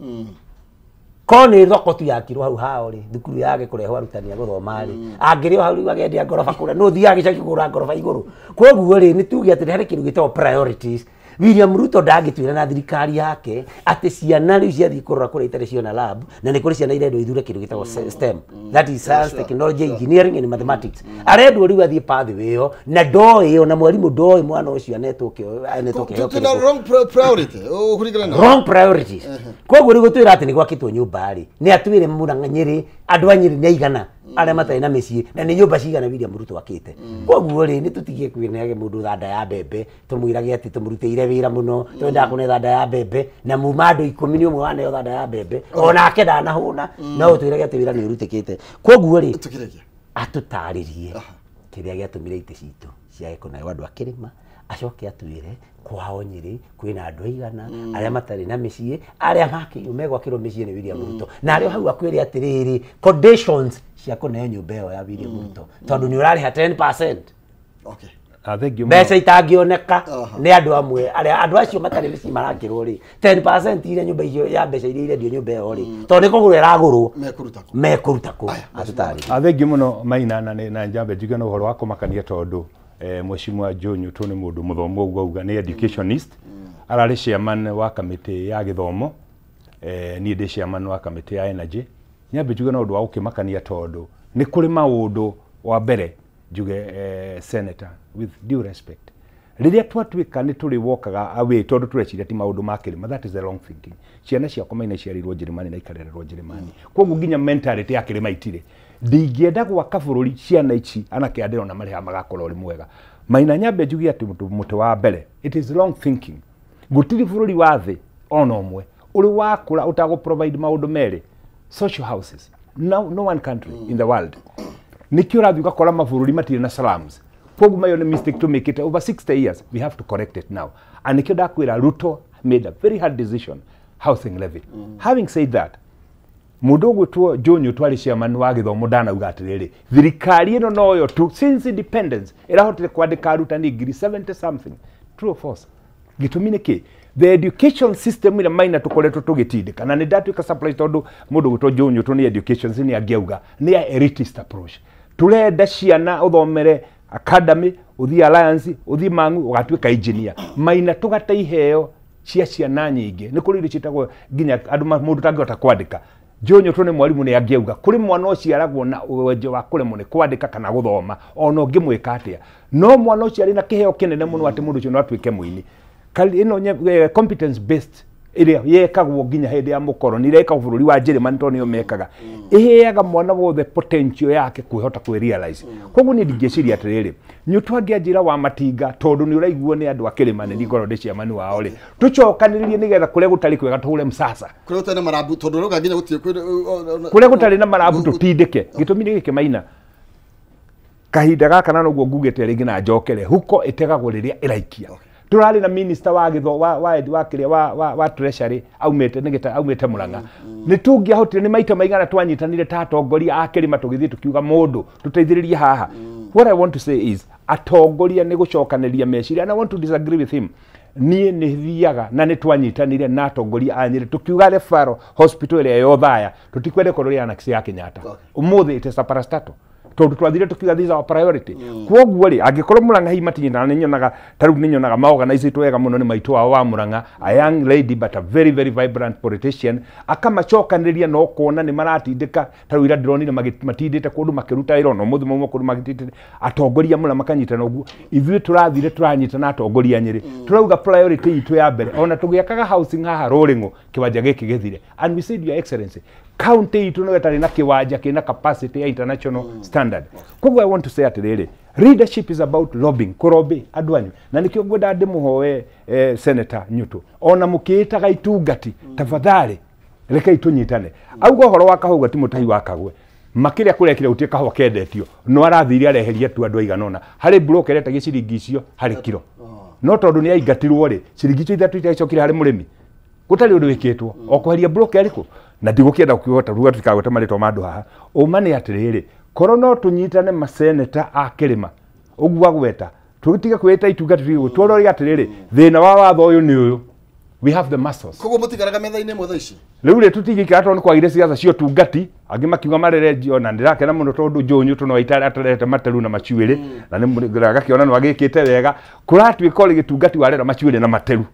kone thoko tu yakirwo hau hao ri thukuru yake kureho arutani aguthoma ri angirio hau ri agendia ngorofa kuria no thia gicaki kugura ngorofa iguru koguo ri ni tuge ati hari kindu gitwo priorities William Ruto ndagitwira na thirikari yake ati ciana riu ciathi kurora kuria itari ciona lab na ni kuri ciana irendwo ithure kindu gitwo STEM that is science technology engineering and mathematics arendwo riu athie pathway iyo na ndoi ona mwarimu ndoi mwana ucio anetoke tuna wrong priority kurigana wrong priorities koguo riu gutwira ati ni gwakitwo nyumba ri ni atwire Murang'a Nyeri andu a Nyeri ni igana aria matai na micii na ni nyumba cigana William Ruto akite koguo ri ni tutigie kwinege mundu thanda ya mbembe tumwirage ati tumurutire wira muno twenda kune thanda ya mbembe na mumando 11 wane thanda ya mbembe ona akenda na huna no twirage ati wira ni urutikite koguo ri atutaririe kiria giatumire ite citu cia kunayo andu a Kirima acoke atwire kwao Nyeri kwina andu aigana aria matari na micii aria megwakirwo micii ni William Ruto na aria hau akwire atiriri conditions cia kunayo nyumba iyo ya William Ruto tondu ni urariha 10%. Okay. Mbeca itangioneka ni andu amwe aria andu acio matari micii marakirwo ri 10% ile nyumba icio ya mbeca iria irendio nyumba iyo ri tondu kugura iragurwo mekurutako atutari athengi muno Maina na njambe njuge no uhoro wa kumakania tondu Mheshimiwa Jonyu tu ni mundu muthomu uguga ni educationist arari chairman wa kamiti ya githomo ni ndi chairman wa kamiti ya energy nyambe njuge na undu wa gukimakania tondu ni kuri maundu wa mbere njuge senator with due respect riria twatuika ni turi wokaga away tondu tureciria ti maundu ma kirima that is the wrong thinking ciana ciakwa maina ciarirwo Njirimani na ikarererwo Njirimani koguo nginya mentality ya kirima itire ndingienda gwaka bururi ciana ici anake andiro na mariha magakora uri mwega maina nyambe njuge ati mutu wa mbere it is wrong thinking gutiri bururi wa thi ona umwe uri wakura utago provide maundu mere social houses no one country in the world nikio rathi ugakora mabururi matire na slums koguo mayo ni mistake to make it over 60 years we have to correct it now and nikio dakwira Ruto made a very hard decision housing levy having said that mundu gwitwo Jonyo twari chairman wa githomo ndana uga atiriri thirikari ino noyo tu since independence irahotire kwandika arutani ngiri 70 something true or false gitumi niki the education system ina maina tukoretwo tugitindika na ni ndatuika surprise tondu mundu gwitwo Jonyo tu ni education ni agiauga ni a elitist approach turenda ciana uthomere academy uthi alliance uthi mangu ugatuika engineer maina tugata iheo cia ciana nyingi ni kuri citagwo ginya andu mundu tangihota kwandika Jonyo tu ni mwalimu ni agiauga kuri mwana ucio aragwo na uwejo wa kuremwo ni kwandika kana guthoma ona ngimwika atia no mwana ucio ari na kiheo kinene muno ati mundu ucio no atuike muini ino competence based iria yekagwo ginya hindi ya mukoroni reka bururi wa Njirimani to nio mekaga iheaga mwana wothe potential yake kwihota kwi realize koguo ni ndingeciria atiriri nyutwangia njira wa matinga tondu ni uraiguo ni andu akirimani ni ngoro chairman wao ri tucokaniririe nigetha kuria gutari kwega tuhure msasa kuria gutari na marabu tondu ruga ginya gutie kuria gutari na marabu tutindike gitumi ni giki maina kahinda gaka na noguo ngugete ringi na njokere huko itegagwo riria iraikia turari na minister wa githo wa kiria wa treasury aumete Murang'a ni tungiahotire ni maita maigana twanyitanire ta atongoria a kirima tugithie tukiuga mundu tuteithiririe haha what I want to say is atongoria ni gucokaniria meciria and I want to disagree with him nie ni thiaga na ni twanyitanire na atongoria a Nyeri tukiuga referral hospital ire yo thaya tutikwende kororia na kisia Kenyatta umuthi ite saparastato tondu twathire tukiuga these are priority kwoguo ri angikorwo Murang'a hi matinyina ni nyonaga taru ni nyonaga maorganize twega muno ni maitu wa Murang'a a young lady but a very very vibrant politician akamacokaniriria no kuona ni maratindika taru ira ndronire matindite kundu makiruta iro no muthi mumo kundu magitite atongoria Murang'a makanyitana uguo ithuĩ turathire turanyitana atongoria Nyeri turauga priority itu ya mbere ona tugiakaga housing haha Roring'o kiwanja giki githire and we said your excellency county itu no etari na kiwanja kina capacity ya international standard koguo I want to say atiriri leadership is about lobbying kurobi adwanyu na nikio ngwenda ndimuhoe senator Nyuto ona mukiitaga itungati tafadhali reke itunyitane augo horo wa kahugwa ti mutahi wa kagwe makiria kurekire utie kahwa kendetio no arathiri areheria tu andu aiganona hari broker eta giciringi icio hari kiro no tondu ni aingatirwo ri ciringi icio ithatu itacokire hari murimi gutari undu wikitwo okweria broker ariko na ndigukienda kuhota ruga tukagweta marito mandu haha umane atiriri koro no tunyitane maseneta a kirima uguo agweta tugitiga kweta itungati twigo tworori atiriri thina wa watho uyu ni uyu we have the muscles koguo mutigaraga metha-ini mwe ici riu ri tutigikira tondu kwagire siasa cio tungati angi makiuga marerenjio na ndirakena muno tondu Jonyo tuno itara atarete materu na machuiri na ni muraga kiona no agikite wega kuratwika ri gitungati warera machuiri na materu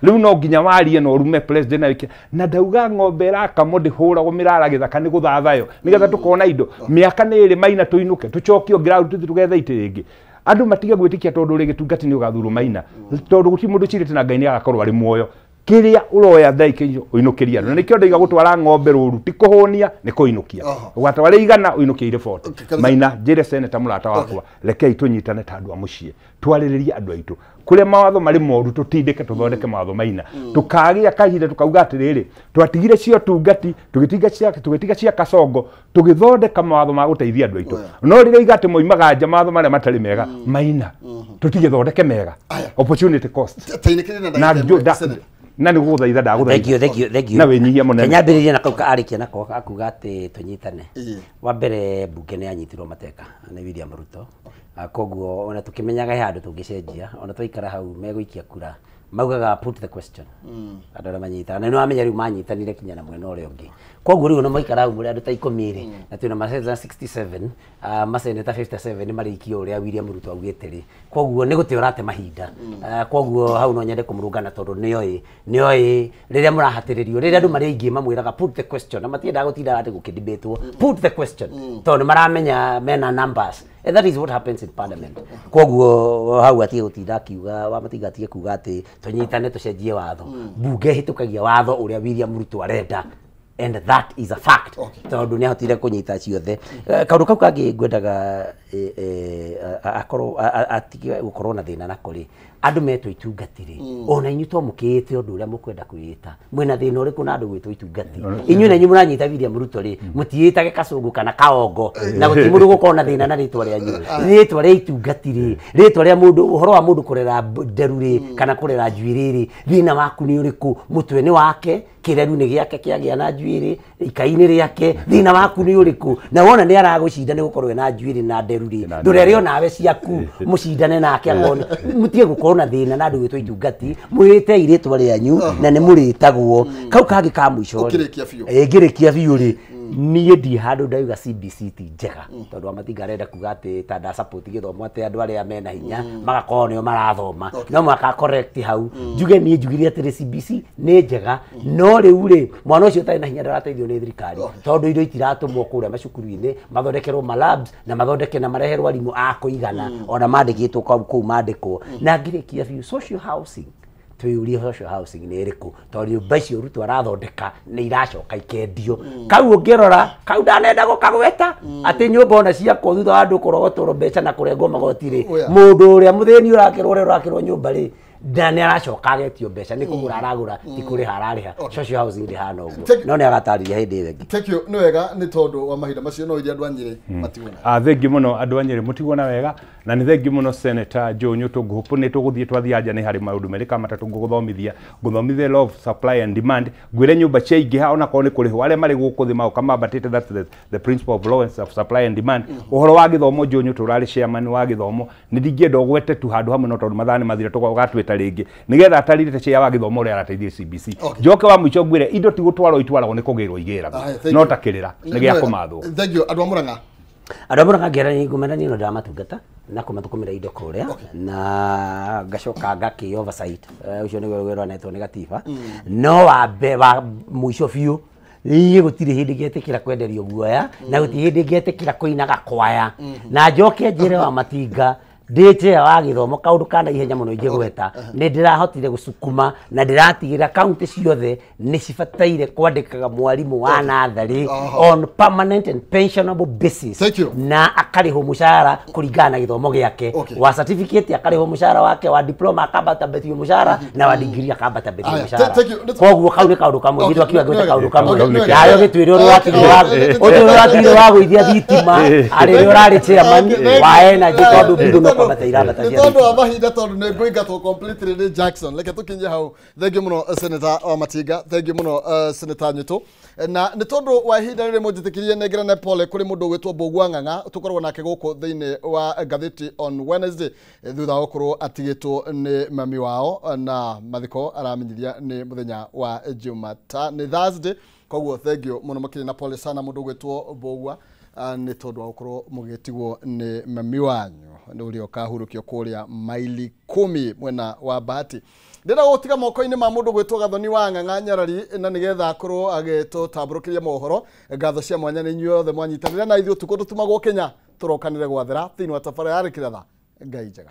riu no nginya warie no rume president na ndauga ng'ombe rakamo ndihuragwo mirara githaka ni guthathayo nigetha tukona indo miaka ni iri maina tuinuke tucokio ground tuthi tugetha iti ringi andu matiga gwitikia tondu ri gitungati ni ugathuru maina tondu guti mundu cirite na Ngai ni agakorwo ari muoyo kiria uroya thaikinyo uinukiria na nikio ndaiga gutwara ng'ombe ruru ti kuhonia ni kuinukia ugatwara igana uinukia ire foto maina njire senator murata wakwa rekei tunyitane ta andu a mucie twariririe andu aitu kuria mawatho mari moru tutindike tuthondeke mawatho maina tukagia kahinda tukauga atiriri twatigire cio tungati tugitiga cia kacongo tugithondeka mawatho ma guteithia andu aitu no riria igate moimaga nja mawatho maria matari mega maina tutigithondeke mega opportunity cost na ni guthaitha ndaguthaitha thank you na winyihia munene kenyambiriria na kauka arikia nako akuga ati tunyitane wa mbere mbunge ni anyitirwo mateka ni William Ruto koguo ona tukimenyaga handu tungicenjia ona twaikara hau meguikia kura maugaga put the question andu arĩa manyitana no amenya riu manyitanire kinya na mwena ũrĩa ũngĩ koguo riu no maikara hau muri andu ta 10 na twina maseneta 67 maseneta 57 ni marĩkia ũrĩa William Ruto augĩte rĩ koguo nĩ gũte ũrate mahinda koguo hau no nyende kũmũrũngana tondũ nĩoĩ rĩrĩa mũrahatĩrĩrio rĩrĩa andũ marĩ aingĩ mamwĩraga put the question na matiendaga gũtinda atĩ gũkĩdibatwo put the question tondũ maramenya mena numbers and that is what happens in parliament koguo hau atige gũtinda akiuga wa matigatige kuga atĩ tunyitane tucenjie watho bunge hitukagia watho ũrĩa William Ruto arenda and that is a fact tondu ni ahotire kunyita ciothe kaundu kau kangi ngwendaga akorwo atige gukorwo na thina nako ri andu metwo itungatire ona inyu to mukite undu uria mukwenda kwita mwina thina uriku na andu gwitwo itungati inyu na inyu muranyita William Ruto ri mutiitage kacungu kana kaongo na gutimundu gukorwo na thina na ritwa ria nyu ritwa ria itungatire ritwa ria mundu uhoro wa mundu kurera nderu ri kana kurera njuiri ri thina waku ni uriku mutwe ni wake kireru ni giake kiagia na njuiri ikaini riake thina waku ni uriku na wona ni aragucinda ni gukorwo na njuiri na nderu ri ndurere onawe ciaku mucindane nake agone mutie gukorwo na thina na andu gwitwo itungati mwite iritwa rianyu na ni muritagwo kau kangi ka mwisho ngirikia biu ri niĩ ndi handũ ndauga CBC ti njega tondũ amatinga arenda kuga atĩ ta nda support gĩthomo atĩ andũ arĩa mena hinya magakorwo nĩo marathoma no mwaka correct hau njuge niĩ njugire atĩ CBC nĩ njega no rĩu rĩ mwana ũcio ũtarĩ na hinya ndarateithio nĩ thirikari tondũ indo itiratũmwo kũrĩa macukuru-inĩ mathondekerwo ma labs na mathondeke na mareherwo arimũ a kũigana ona mandĩkĩtwo kũu mandĩkwo na ngĩrĩkia biũ social housing tuyurie social housing ni iriku tondu nyumba icio Ruto arathondeka ni iracoka ikendio kau ungirora kau ndanenda gukagweta ati nyumba ona ciakwo thutha wa andu kurogotwo mbeca na kurengwo magoti ri mundu uria muthini urakirwo nyumba ri ndani aracoka agetio mbeca ni kugura aragura ti kuri harariha social housing ndi hana uguo no ni agatariria hindi iyo ingi thank you ni wega ni tondu wa mahinda macio no iria andu anyire matigona thengi muno andu anyire mutigona wega na ni thengi muno Senator Jonyo tunguhupu ni tuguthie twathia anja ni hari maundu merika matatu nguthomithia law of supply and demand gwire nyumba cia ingiha ona ko ni kuriho aria mari gukuthi mau kama batite that the principle of law of supply and demand uhoro wa githomo Jonyo turari chairman wa githomo ni ndingienda gwete tu handu hamwe no tondu mathani mathire tugatweta ringi nigetha atarire cia wa githomo uria arateithia CBC njoke wa mwicho ngwire indo ti gutwarwo itwaragwo ni kugirwo igera no takirira ni gia kumathwo thank you andu amuranga andu amuranga ngera ni ngumena no ndamatungata na kumathukumira indo kuria na ngacoka ngaki oversight ucio ni wĩra netwo ni gatiba no wa mwicho biũ iye gutire hindi ngetikira kwenderio guoya na gutire hindi ngetikira kuinaga kwaya na njoke njire wa matinga ndite wa githomo kaundu kana ihenya muno ingigweta ni ndirahotire gucukuma na ndiratigira county ciothe ni cibataire kwandikaga mwarimu wa nathari on permanent and pensionable basis na akariho mushara kuringana na githomo giake wa certificate akariho mushara wake wa diploma akabata betio mushara na wa degree akabata betio mushara koguo kau ni kaundu kamwe gitwa kiwa gweta kaundu kamwe yayo gitwire uri watigire wa gwithia thitima ari urari chairman wa energy tondu bidu tondu wa mahinda tondu ni ngũingatwo completely ni Jackson reke tukinye hau thengi muno Senator wa Matinga thengi muno Senator Nyutu na ni tondu wa ihinda rĩrĩ mũnjĩtĩkĩrie nengerane pole kuri mundu gwitwo Mbũgua Ng'ang'a tukorwo nake gũkũ thĩinĩ wa ngathĩti on Wednesday thutha wa gũkorwo atigĩtwo ni mami wao na mathiko aramenyithia ni muthenya wa Jumatano ni Thursday koguo thengio muno makĩrĩ na pole sana mundu gwitwo Mbũgua ni tondu wa gukorwo mugitigwo ni mami wanyu ni urio kahurukio kuria maili 10 mwena wa Bahati ndira gutiga moko-ini ma mundu gwitwo Gathoni wa Ng'ang'a Nyarari na nigetha akorwo ageto tamburukiria mohoro ngatho cia mwanya ni inyuothe mwanyitanire na ithuĩ tuko tutumagwo Kenya turokanire gwathera thĩinĩ wa tafara ya Kiratha Ngai njega.